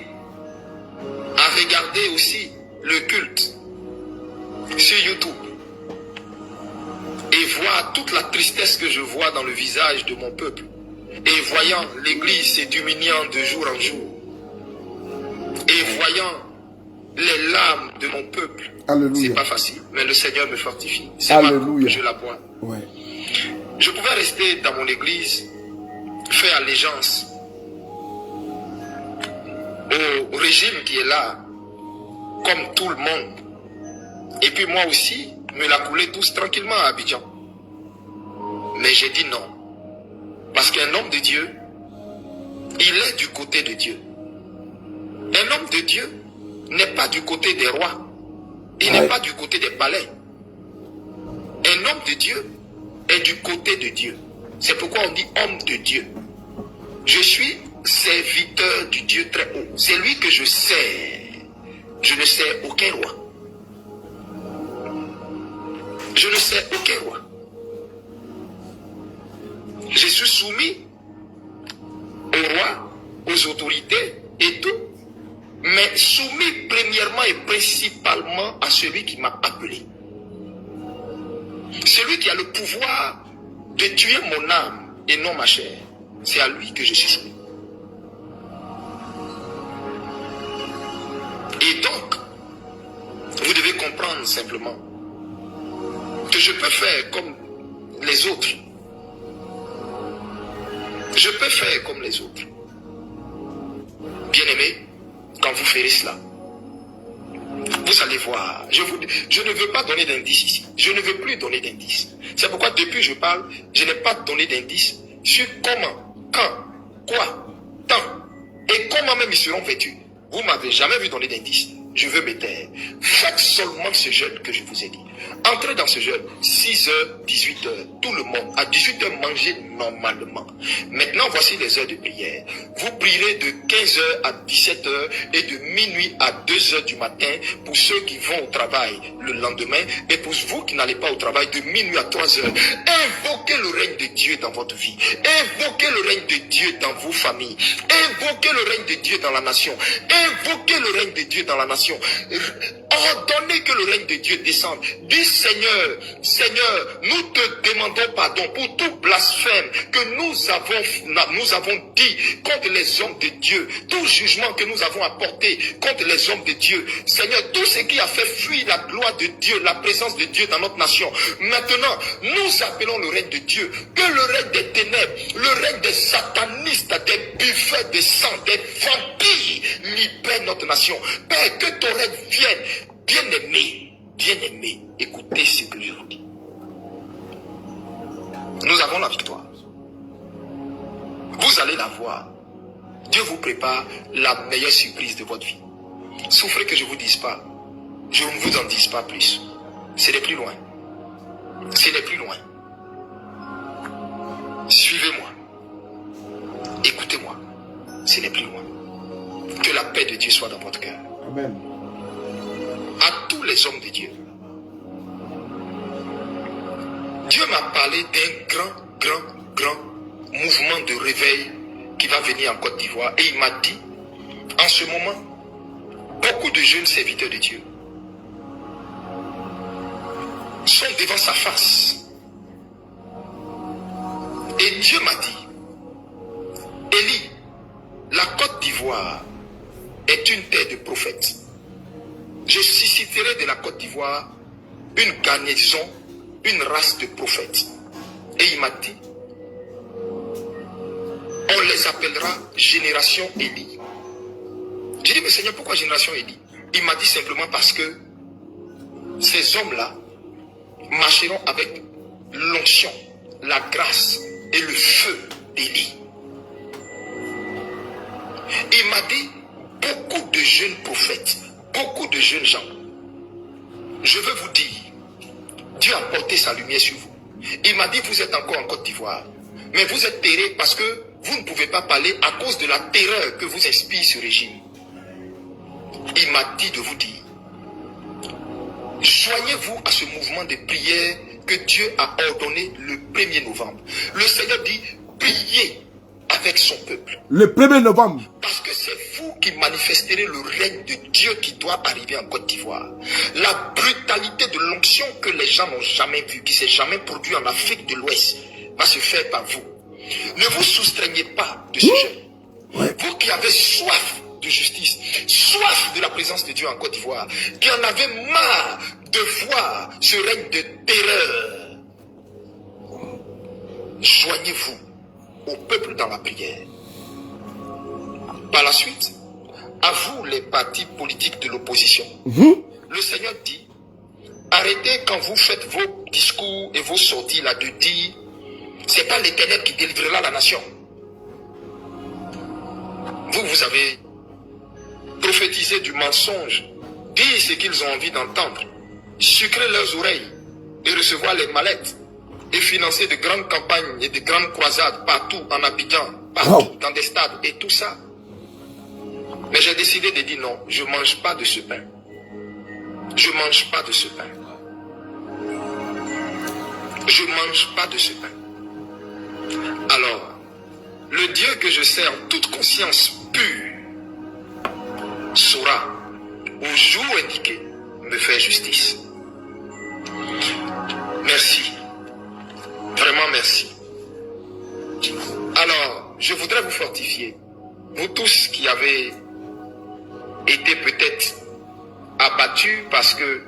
à regarder aussi le culte sur YouTube. Et voir toute la tristesse que je vois dans le visage de mon peuple. Et voyant l'église se diminuant de jour en jour. Et voyant les larmes de mon peuple. C'est pas facile, mais le Seigneur me fortifie. C'est ma coupe, je la bois. Ouais. Je pouvais rester dans mon église, faire allégeance au régime qui est là, comme tout le monde. Et puis moi aussi, me la couler tous tranquillement à Abidjan. Mais j'ai dit non. Parce qu'un homme de Dieu, il est du côté de Dieu. Un homme de Dieu n'est pas du côté des rois. Il n'est pas du côté des palais. Un homme de Dieu est du côté de Dieu. C'est pourquoi on dit homme de Dieu. Je suis serviteur du Dieu très haut. C'est lui que je sers. Je ne sers aucun roi. Je ne sers aucun roi. Je suis soumis au roi, aux autorités et tout. Mais soumis premièrement et principalement à celui qui m'a appelé. Celui qui a le pouvoir de tuer mon âme et non ma chair. C'est à lui que je suis soumis. Et donc, vous devez comprendre simplement que je peux faire comme les autres. Je peux faire comme les autres. Bien-aimés, quand vous ferez cela, vous allez voir. Je ne veux pas donner d'indices ici. Je ne veux plus donner d'indices. C'est pourquoi depuis que je parle, je n'ai pas donné d'indices sur comment, quand, quoi, quand et comment même ils seront vêtus. Vous ne m'avez jamais vu donner d'indices. Je veux me taire. Faites seulement ce jeûne que je vous ai dit. Entrez dans ce jeûne, 6h, 18h, tout le monde. À 18h, mangez normalement. Maintenant, voici les heures de prière. Vous prierez de 15h à 17h et de minuit à 2h du matin pour ceux qui vont au travail le lendemain et pour vous qui n'allez pas au travail de minuit à 3h. Invoquez le règne de Dieu dans votre vie. Invoquez le règne de Dieu dans vos familles. Invoquez le règne de Dieu dans la nation. Invoquez le règne de Dieu dans la nation. Ordonnez que le règne de Dieu descende. Dis Seigneur, Seigneur, nous te demandons pardon pour tout blasphème que nous avons dit contre les hommes de Dieu, tout jugement que nous avons apporté contre les hommes de Dieu. Seigneur, tout ce qui a fait fuir la gloire de Dieu, la présence de Dieu dans notre nation. Maintenant, nous appelons le règne de Dieu, que le règne des ténèbres, le règne des satanistes, des buffets de sang, des vampires libère notre nation. Père, que ton règne vienne. Bien-aimé, écoutez ce que je vous dis. Nous avons la victoire. Vous allez la voir. Dieu vous prépare la meilleure surprise de votre vie. Souffrez que je ne vous dise pas. Je ne vous en dise pas plus. Ce n'est plus loin. Ce n'est plus loin. Suivez-moi. Écoutez-moi. Ce n'est plus loin. Que la paix de Dieu soit dans votre cœur. Amen. À tous les hommes de Dieu. Dieu m'a parlé d'un grand mouvement de réveil qui va venir en Côte d'Ivoire. Et il m'a dit, en ce moment, beaucoup de jeunes serviteurs de Dieu sont devant sa face. Et Dieu m'a dit, Élie, la Côte d'Ivoire est une terre de prophètes. Je susciterai de la Côte d'Ivoire une garnison, une race de prophètes. Et il m'a dit, on les appellera génération Élie. J'ai dit, mais Seigneur, pourquoi génération Élie? Il m'a dit simplement parce que ces hommes-là marcheront avec l'onction, la grâce et le feu d'Élie. Il m'a dit, beaucoup de jeunes prophètes, beaucoup de jeunes gens, je veux vous dire, Dieu a porté sa lumière sur vous. Il m'a dit, vous êtes encore en Côte d'Ivoire, mais vous êtes terrés parce que vous ne pouvez pas parler à cause de la terreur que vous inspire ce régime. Il m'a dit de vous dire, joignez-vous à ce mouvement de prière que Dieu a ordonné le 1er novembre. Le Seigneur dit, priez avec son peuple. Le 1er novembre. Parce que c'est vous qui manifesterez le règne de Dieu qui doit arriver en Côte d'Ivoire. La brutalité de l'onction que les gens n'ont jamais vue, qui ne s'est jamais produite en Afrique de l'Ouest, va se faire par vous. Ne vous soustraignez pas de ce jeûne. Vous qui avez soif de justice, soif de la présence de Dieu en Côte d'Ivoire, qui en avez marre de voir ce règne de terreur, joignez-vous au peuple dans la prière. Par la suite, à vous les partis politiques de l'opposition, le Seigneur dit, arrêtez quand vous faites vos discours et vos sorties là de dire, c'est pas l'Éternel qui délivrera la nation. Vous avez prophétisé du mensonge, dire ce qu'ils ont envie d'entendre, sucrer leurs oreilles et recevoir les mallettes et financer de grandes campagnes et de grandes croisades partout en Abidjan, partout dans des stades et tout ça. Mais j'ai décidé de dire non, je ne mange pas de ce pain. Je ne mange pas de ce pain. Je ne mange pas de ce pain. Alors, le Dieu que je sers en toute conscience pure saura, au jour indiqué, me faire justice. Merci. Vraiment merci. Alors, je voudrais vous fortifier. Vous tous qui avez été peut-être abattus parce que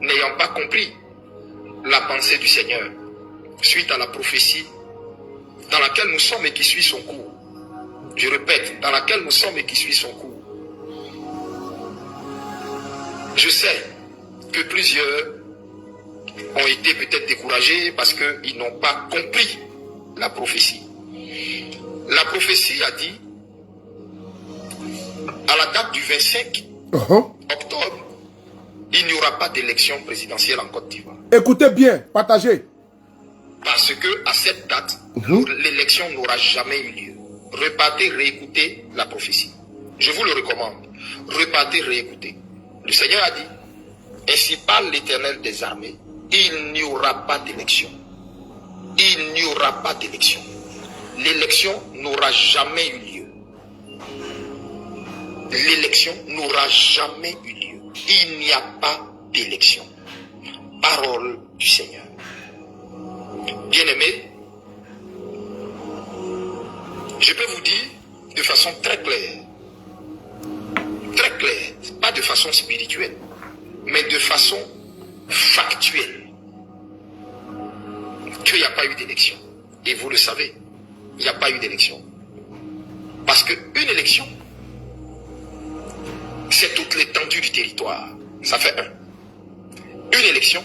n'ayant pas compris la pensée du Seigneur suite à la prophétie dans laquelle nous sommes et qui suit son cours. Je répète, dans laquelle nous sommes et qui suit son cours. Je sais que plusieurs ont été peut-être découragés parce qu'ils n'ont pas compris la prophétie. La prophétie a dit, à la date du 25 octobre, il n'y aura pas d'élection présidentielle en Côte d'Ivoire. Écoutez bien, partagez. Parce que à cette date, l'élection n'aura jamais eu lieu. Repartez, réécoutez la prophétie. Je vous le recommande. Repartez, réécoutez. Le Seigneur a dit, ainsi parle l'Éternel des armées, il n'y aura pas d'élection. Il n'y aura pas d'élection. L'élection n'aura jamais eu lieu. L'élection n'aura jamais eu lieu. Il n'y a pas d'élection. Parole du Seigneur. Bien-aimés, je peux vous dire de façon très claire, pas de façon spirituelle, mais de façon factuelle, qu'il n'y a pas eu d'élection. Et vous le savez, il n'y a pas eu d'élection. Parce qu'une élection, c'est toute l'étendue du territoire. Ça fait un. Une élection,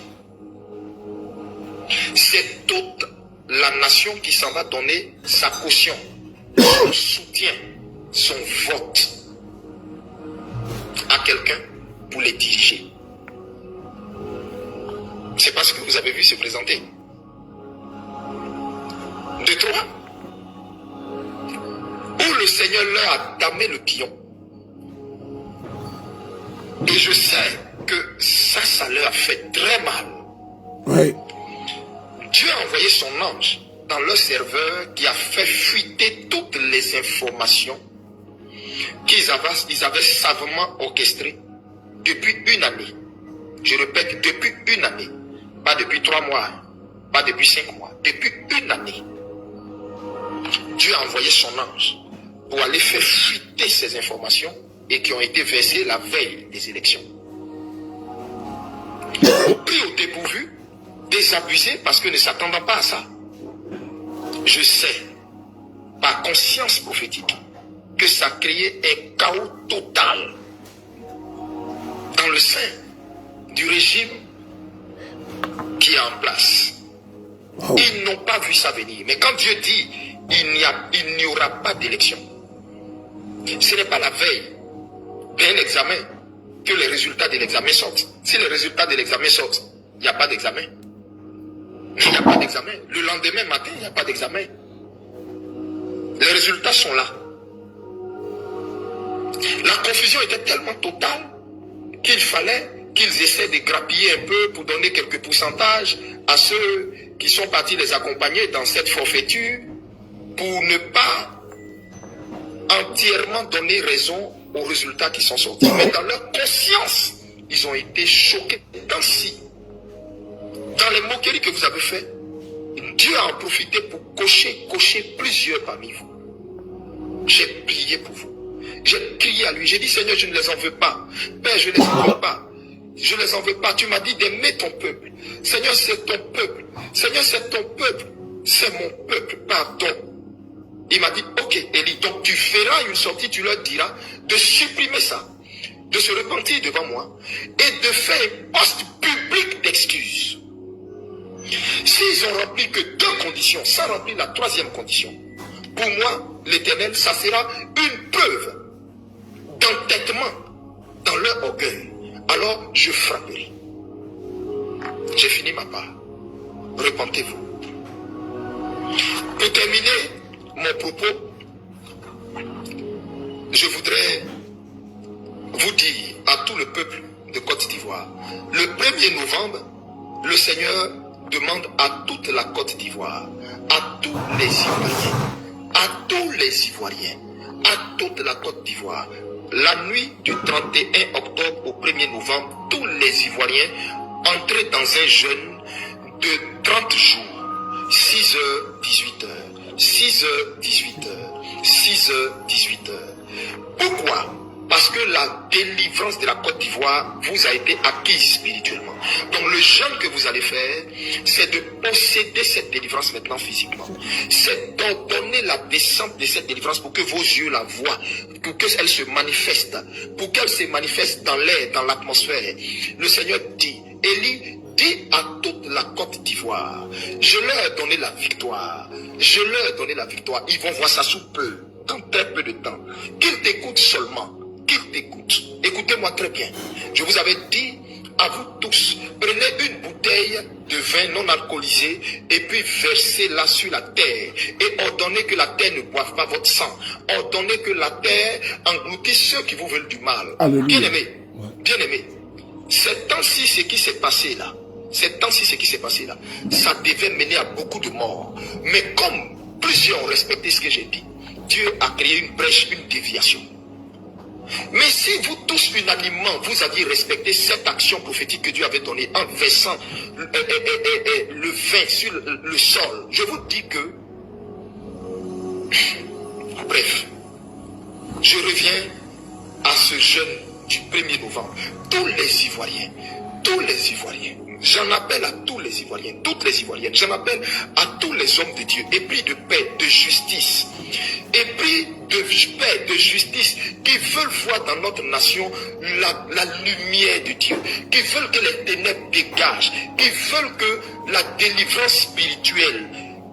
c'est toute la nation qui s'en va donner sa caution, son soutien, son vote à quelqu'un pour les diriger. C'est pas ce que vous avez vu se présenter. De trois, où le Seigneur leur a damé le pion. Et je sais que ça leur a fait très mal. Oui. Dieu a envoyé son ange dans leur serveur qui a fait fuiter toutes les informations qu'ils avaient savamment orchestrées depuis une année. Je répète, depuis une année. Pas depuis 3 mois, pas depuis 5 mois, depuis une année. Dieu a envoyé son ange pour aller faire fuiter ces informations et qui ont été versées la veille des élections. Pris au dépourvu, désabusés parce que ne s'attendant pas à ça. Je sais, par conscience prophétique, que ça créait un chaos total dans le sein du régime qui est en place. Ils n'ont pas vu ça venir. Mais quand Dieu dit il n'y aura pas d'élection, Ce n'est pas la veille d'un examen que les résultats de l'examen sortent. Si les résultats de l'examen sortent, il n'y a pas d'examen. Il n'y a pas d'examen. Le lendemain matin, il n'y a pas d'examen. Les résultats sont là. La confusion était tellement totale qu'il fallait qu'ils essaient de grappiller un peu pour donner quelques pourcentages à ceux qui sont partis les accompagner dans cette forfaiture pour ne pas entièrement donner raison aux résultats qui sont sortis. Mais dans leur conscience, ils ont été choqués. Dans les moqueries que vous avez faites, Dieu a en profité pour cocher plusieurs parmi vous. J'ai prié pour vous. J'ai crié à lui. J'ai dit, Seigneur, je ne les en veux pas. Père, je ne les en veux pas. Je ne les en veux pas. Tu m'as dit d'aimer ton peuple. Seigneur, c'est ton peuple. Seigneur, c'est ton peuple. C'est mon peuple. Pardon. Il m'a dit, ok, Élie, donc tu feras une sortie, tu leur diras de supprimer ça, de se repentir devant moi et de faire un poste public d'excuses. S'ils ont rempli que 2 conditions, ça remplit la 3e condition. Pour moi, l'Éternel, ça sera une preuve d'entêtement dans leur orgueil. Alors, je frapperai. J'ai fini ma part. Repentez-vous. Pour terminer mon propos, je voudrais vous dire à tout le peuple de Côte d'Ivoire, le 1er novembre, le Seigneur demande à toute la Côte d'Ivoire, à tous les Ivoiriens, à toute la Côte d'Ivoire, la nuit du 31 octobre au 1er novembre, tous les Ivoiriens entrent dans un jeûne de 30 jours, 6h, 18h, 6h, 18h, 6h, 18h. Pourquoi? Parce que la délivrance de la Côte d'Ivoire vous a été acquise spirituellement. Donc le jeûne que vous allez faire, c'est de posséder cette délivrance maintenant physiquement. C'est d'ordonner la descente de cette délivrance pour que vos yeux la voient, pour qu'elle se manifeste, pour qu'elle se manifeste dans l'air, dans l'atmosphère. Le Seigneur dit, Élie, dis à toute la Côte d'Ivoire, je leur ai donné la victoire. Je leur ai donné la victoire. Ils vont voir ça sous peu, dans très peu de temps. Qu'ils t'écoutent seulement. Qu'ils t'écoutent. Écoutez-moi très bien. Je vous avais dit à vous tous, prenez une bouteille de vin non alcoolisé et puis versez-la sur la terre et ordonnez que la terre ne boive pas votre sang. Ordonnez que la terre engloutisse ceux qui vous veulent du mal. Bien-aimés, bien-aimés, ces temps-ci, ce qui s'est passé là, ça devait mener à beaucoup de morts. Mais comme plusieurs ont respecté ce que j'ai dit, Dieu a créé une brèche, une déviation. Mais si vous tous unanimement, vous aviez respecté cette action prophétique que Dieu avait donnée en versant le vin sur le sol, je vous dis que, bref, je reviens à ce jeûne du 1er novembre. Tous les Ivoiriens, j'en appelle à tous les Ivoiriens, toutes les Ivoiriennes, j'en appelle à tous les hommes de Dieu, épris de paix, de justice, épris de paix, de justice, qui veulent voir dans notre nation la lumière de Dieu, qui veulent que les ténèbres dégagent, qui veulent que la délivrance spirituelle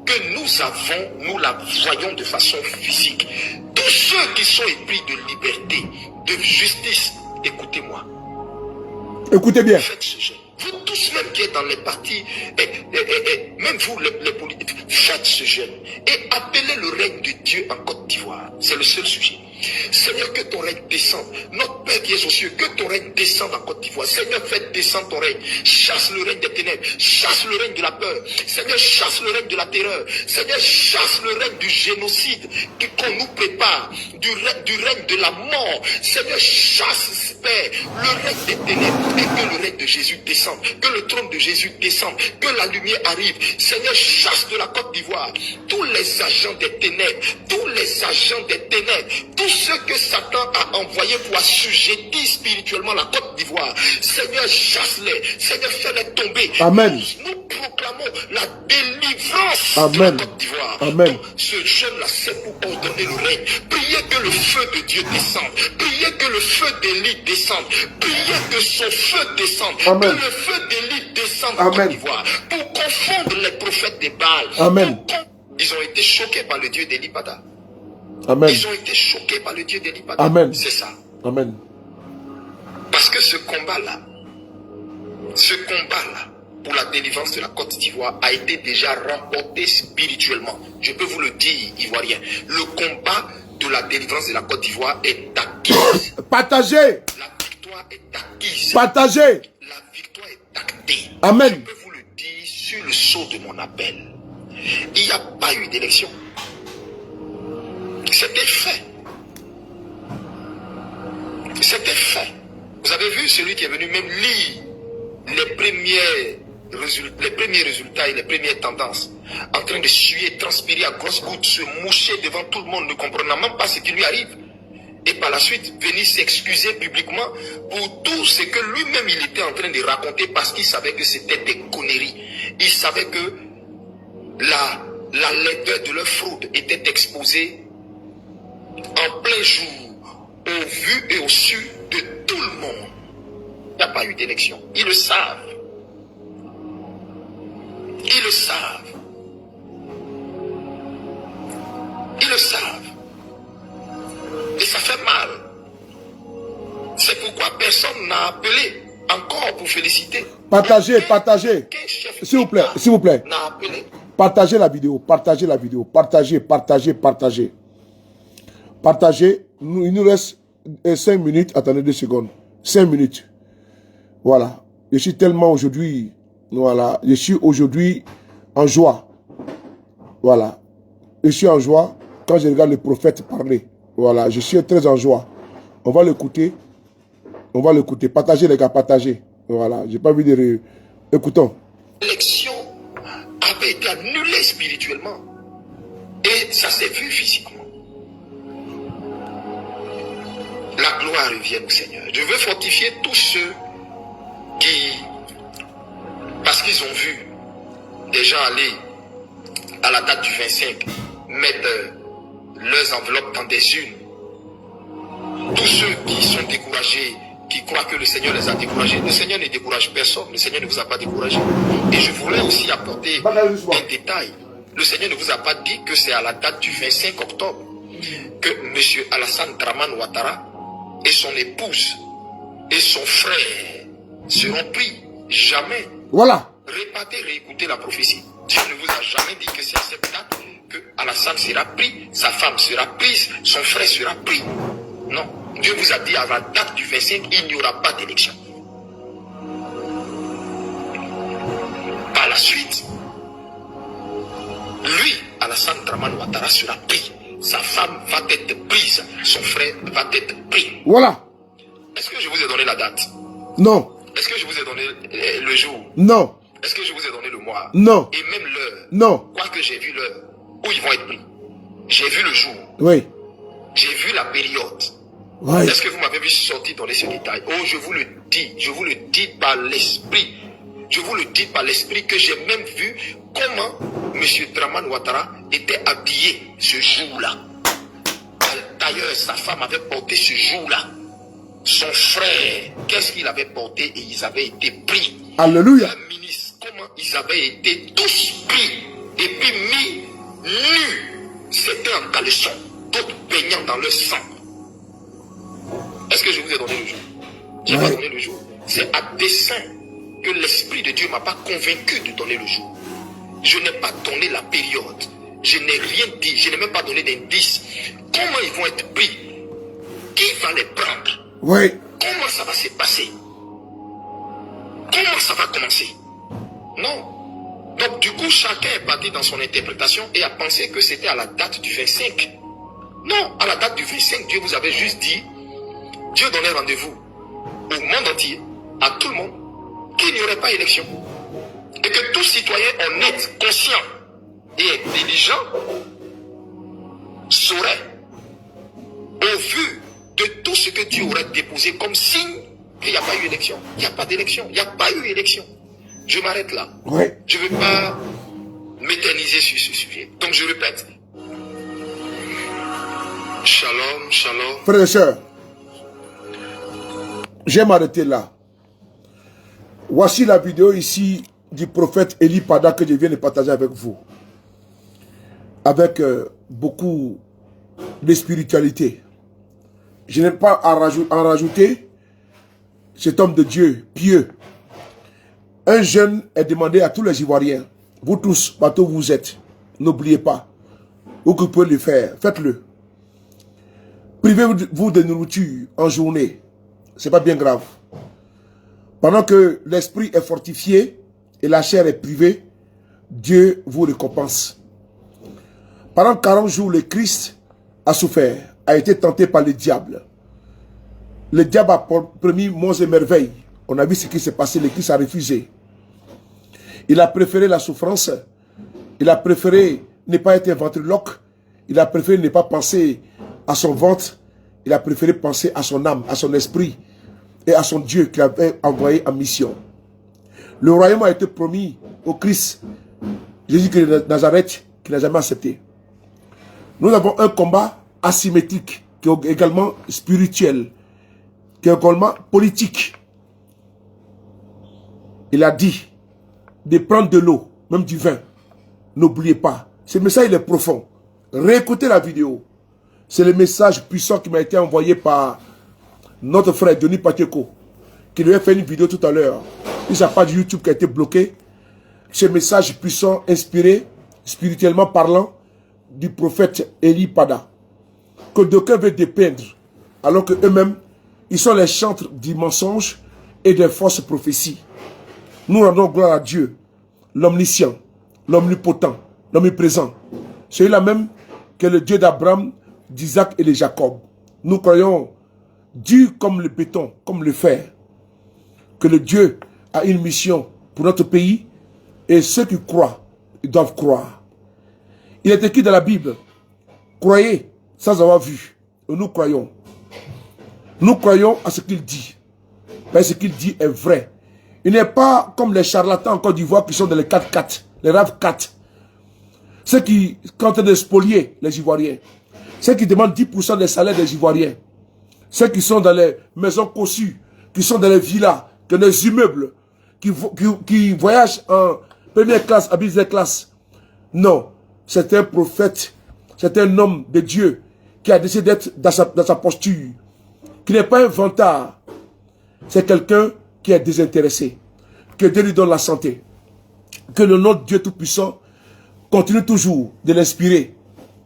que nous avons, nous la voyons de façon physique. Tous ceux qui sont épris de liberté, de justice, écoutez-moi. Écoutez bien. Faites ce jeûne. Vous tous même qui êtes dans les partis, même vous les politiques, faites ce jeûne et appelez le règne de Dieu en Côte d'Ivoire. C'est le seul sujet. Seigneur, que ton règne descende. Notre Père qui est aux cieux, que ton règne descende en Côte d'Ivoire. Seigneur, fais descendre ton règne. Chasse le règne des ténèbres. Chasse le règne de la peur. Seigneur, chasse le règne de la terreur. Seigneur, chasse le règne du génocide qu'on nous prépare. Du règne de la mort. Seigneur, chasse, Père, le règne des ténèbres. Et que le règne de Jésus descende. Que le trône de Jésus descende. Que la lumière arrive. Seigneur, chasse de la Côte d'Ivoire tous les agents des ténèbres. Tous les agents des ténèbres. Tous ceux que Satan a envoyés pour assujettir spirituellement la Côte d'Ivoire. Seigneur, chasse-les. Seigneur, fais-les tomber. Amen. Nous proclamons la délivrance Amen. de la Côte d'Ivoire. Amen. Donc, ce jeûne-là, c'est pour ordonner le règne. Priez que le feu de Dieu descende. Priez que le feu d'Élie descende. Priez que son feu descende. Amen. Que le feu d'Élie descende en Côte d'Ivoire. Pour confondre les prophètes des Baals. Amen. Ils ont été choqués par le Dieu d'Élie Pada. Amen. Ils ont été choqués par le Dieu d'Eli Pada. Amen. C'est ça. Amen. Parce que ce combat-là, pour la délivrance de la Côte d'Ivoire a été déjà remporté spirituellement. Je peux vous le dire, Ivoiriens. Le combat de la délivrance de la Côte d'Ivoire est acquis. Partagez. La victoire est acquise. Partagez. La victoire est actée. Amen. Je peux vous le dire sur le sceau de mon appel. Il n'y a pas eu d'élection. C'était fait. C'était fait. Vous avez vu celui qui est venu même lire les premiers résultats et les premières tendances, en train de suer, transpirer à grosses gouttes, se moucher devant tout le monde, ne comprenant même pas ce qui lui arrive. Et par la suite, venir s'excuser publiquement pour tout ce que lui-même il était en train de raconter parce qu'il savait que c'était des conneries. Il savait que la laideur de leur fraude était exposée en plein jour, au vu et au su de tout le monde. Il n'y a pas eu d'élection. Ils le savent. Ils le savent. Ils le savent. Et ça fait mal. C'est pourquoi personne n'a appelé encore pour féliciter. Partagez, partagez. S'il vous plaît, s'il vous plaît. N'a appelé. Partagez la vidéo, partagez la vidéo. Partagez, partagez, partagez. Partagez. Il nous reste 5 minutes. Attendez 2 secondes. 5 minutes. Voilà. Je suis tellement aujourd'hui... Voilà. Je suis aujourd'hui en joie. Voilà. Je suis en joie quand je regarde le prophète parler. Voilà. Je suis très en joie. On va l'écouter. On va l'écouter. Partagez les gars, partagez. Voilà. J'ai pas envie de... Écoutons. L'élection avait été annulée spirituellement. Et ça s'est vu physiquement. La gloire revienne au Seigneur. Je veux fortifier tous ceux qui, parce qu'ils ont vu des gens aller à la date du 25, mettre leurs enveloppes dans des urnes. Tous ceux qui sont découragés, qui croient que le Seigneur les a découragés. Le Seigneur ne décourage personne. Le Seigneur ne vous a pas découragé. Et je voulais aussi apporter un détail. Le Seigneur ne vous a pas dit que c'est à la date du 25 octobre que M. Alassane Dramane Ouattara et son épouse et son frère seront pris. Jamais. Voilà. Répétez, réécoutez la prophétie. Dieu ne vous a jamais dit que c'est à cette date que Alassane sera pris, sa femme sera prise, son frère sera pris. Non. Dieu vous a dit à la date du 25, il n'y aura pas d'élection. Par la suite, lui, Alassane Dramane Ouattara sera pris. Sa femme va être prise, son frère va être pris. Voilà. Est-ce que je vous ai donné la date? Non. Est-ce que je vous ai donné le jour? Non. Est-ce que je vous ai donné le mois? Non. Et même l'heure? Non. Quoique j'ai vu l'heure où ils vont être pris. J'ai vu le jour. Oui. J'ai vu la période. Oui. Est-ce que vous m'avez vu sortir dans ce détail? Oh, je vous le dis par l'esprit. Je vous le dis par l'esprit que j'ai même vu comment M. Dramane Ouattara était habillé ce jour-là. D'ailleurs, sa femme avait porté ce jour-là. Son frère, qu'est-ce qu'il avait porté et ils avaient été pris. Alléluia. La ministre, comment ils avaient été tous pris et puis mis nus. C'était en caleçon, d'autres baignant dans le sang. Est-ce que je vous ai donné le jour? Je n'ai pas donné le jour. C'est à dessein que l'Esprit de Dieu ne m'a pas convaincu de donner le jour. Je n'ai pas donné la période. Je n'ai rien dit. Je n'ai même pas donné d'indice. Comment ils vont être pris? Qui va les prendre? Oui. Comment ça va se passer? Comment ça va commencer? Non. Donc du coup, chacun est parti dans son interprétation et a pensé que c'était à la date du 25. Non, à la date du 25, Dieu vous avait juste dit, Dieu donnait rendez-vous au monde entier, à tout le monde, qu'il n'y aurait pas élection. Et que tout citoyen honnête, conscient et intelligent saurait, au vu de tout ce que Dieu aurait déposé comme signe, qu'il n'y a pas eu élection. Il n'y a pas d'élection. Il n'y a pas eu élection. Je m'arrête là. Oui. Je ne veux pas m'éterniser sur ce sujet. Donc je répète. Shalom, shalom. Frères et sœurs, j'aime m'arrêter là. Voici la vidéo ici du prophète Eli Pada que je viens de partager avec vous. Avec beaucoup de spiritualité. Je n'ai pas à en rajouter. Cet homme de Dieu, pieux. Un jeûne est demandé à tous les Ivoiriens. Vous tous, partout où vous êtes, n'oubliez pas. Vous que vous pouvez le faire, faites-le. Privez-vous de nourriture en journée. Ce n'est pas bien grave. Pendant que l'esprit est fortifié et la chair est privée, Dieu vous récompense. Pendant 40 jours, le Christ a souffert, a été tenté par le diable. Le diable a promis monts et merveilles. On a vu ce qui s'est passé, le Christ a refusé. Il a préféré la souffrance. Il a préféré ne pas être un ventriloque. Il a préféré ne pas penser à son ventre. Il a préféré penser à son âme, à son esprit et à son Dieu qu'il avait envoyé en mission. Le royaume a été promis au Christ, Jésus de Nazareth, qui n'a jamais accepté. Nous avons un combat asymétrique, qui est également spirituel, qui est également politique. Il a dit de prendre de l'eau, même du vin. N'oubliez pas. Ce message il est profond. Réécoutez la vidéo. C'est le message puissant qui m'a été envoyé par notre frère Denis Pacheco, qui lui a fait une vidéo tout à l'heure. Il sa page YouTube qui a été bloquée. Ce message puissant, inspiré, spirituellement parlant, du prophète Eli Pada, que d'aucuns veulent dépeindre, alors qu'eux-mêmes, ils sont les chantres du mensonge et des fausses prophéties. Nous rendons gloire à Dieu, l'omniscient, l'omnipotent, l'omniprésent. Celui-là même qui est le Dieu d'Abraham, d'Isaac et de Jacob. Nous croyons dur comme le béton, comme le fer, que le Dieu a une mission pour notre pays et ceux qui croient, ils doivent croire. Il est écrit dans la Bible, croyez sans avoir vu. Et nous croyons. Nous croyons à ce qu'il dit. Mais ce qu'il dit est vrai. Il n'est pas comme les charlatans en Côte d'Ivoire qui sont dans les 4-4, les RAV 4. Ceux qui sont en train de spolier les Ivoiriens. Ceux qui demandent 10% des salaires des Ivoiriens. Ceux qui sont dans les maisons cossues, qui sont dans les villas, dans les immeubles, qui voyagent en première classe, en business class. Non, c'est un prophète, c'est un homme de Dieu qui a décidé d'être dans sa posture, qui n'est pas un vantard. C'est quelqu'un qui est désintéressé. Que Dieu lui donne la santé. Que le nom de Dieu Tout-Puissant continue toujours de l'inspirer.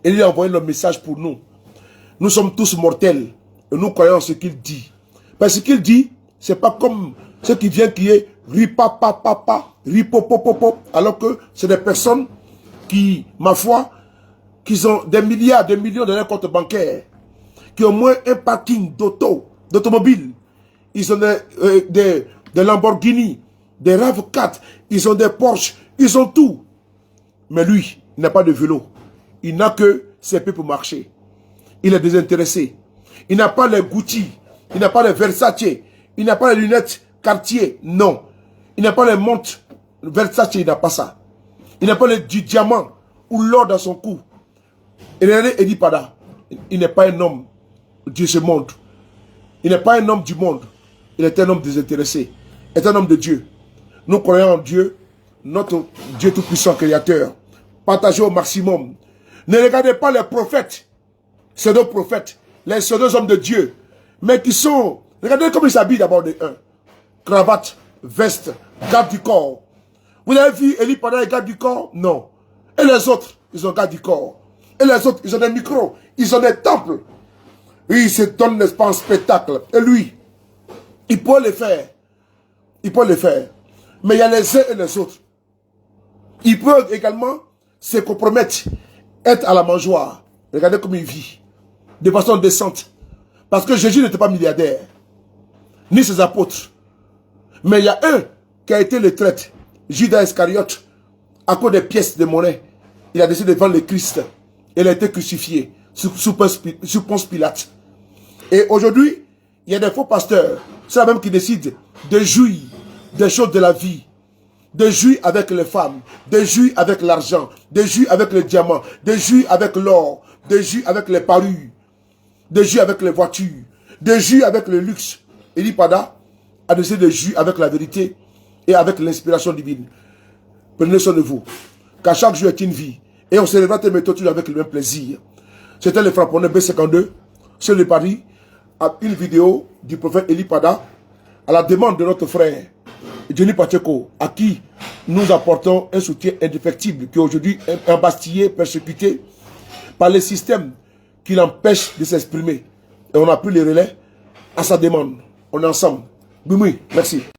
Et il a envoyé le message pour nous. Nous sommes tous mortels. Et nous croyons en ce qu'il dit. Parce que ce qu'il dit, c'est pas comme ce qui vient qui est ripapapapa, ripopopopop. Alors que c'est des personnes qui, ma foi, qui ont des milliards, des millions dans leur compte bancaire. Qui ont au moins un parking d'automobiles. Ils ont des Lamborghini, des RAV4, ils ont des Porsche, ils ont tout. Mais lui, il n'a pas de vélo. Il n'a que ses pieds pour marcher. Il est désintéressé. Il n'a pas les Gucci, il n'a pas les Versace, il n'a pas les lunettes Cartier, non. Il n'a pas les montres Versace, il n'a pas ça. Il n'a pas du diamant ou l'or dans son cou. Et regardez Eli Pada, il n'est pas un homme de ce monde. Il n'est pas un homme du monde. Il est un homme désintéressé. Il est un homme de Dieu. Nous croyons en Dieu, notre Dieu tout-puissant créateur. Partagez au maximum. Ne regardez pas les prophètes, pseudo-prophètes, les pseudo-hommes de Dieu, mais qui sont... Regardez comment ils s'habillent d'abord de un. Cravate, veste, garde du corps. Vous avez vu Eli Pada et garde du corps? Non. Et les autres, ils ont garde du corps. Et les autres, ils ont des micros, ils ont des temples. Et ils se donnent, n'est-ce pas, en spectacle. Et lui, il peut le faire. Il peut le faire. Mais il y a les uns et les autres. Ils peuvent également se compromettre, être à la mangeoire. Regardez comment il vit. De façon décente. Parce que Jésus n'était pas milliardaire. Ni ses apôtres. Mais il y a un qui a été le traître. Judas Iscariote. À cause des pièces de monnaie. Il a décidé de vendre le Christ. Il a été crucifié. Sous Ponce Pilate. Et aujourd'hui, il y a des faux pasteurs. C'est la même qui décident de jouir des choses de la vie. De jouir avec les femmes. De jouir avec l'argent. De jouir avec le diamant. De jouir avec l'or. De jouir avec les parures. De jouir avec les voitures. De jouir avec le luxe. Eli Pada a décidé de jouir avec la vérité et avec l'inspiration divine. Prenez soin de vous. Car chaque jour est une vie. Et on célébrera tes méthodes avec le même plaisir. C'était le frapponnais B52 sur le Paris, à une vidéo du prophète Eli Pada, à la demande de notre frère Johnny Pacheco, à qui nous apportons un soutien indéfectible, qui est aujourd'hui embastillé, persécuté par les systèmes qui l'empêchent de s'exprimer. Et on a pris le relais à sa demande. On est ensemble. Bimoui, merci.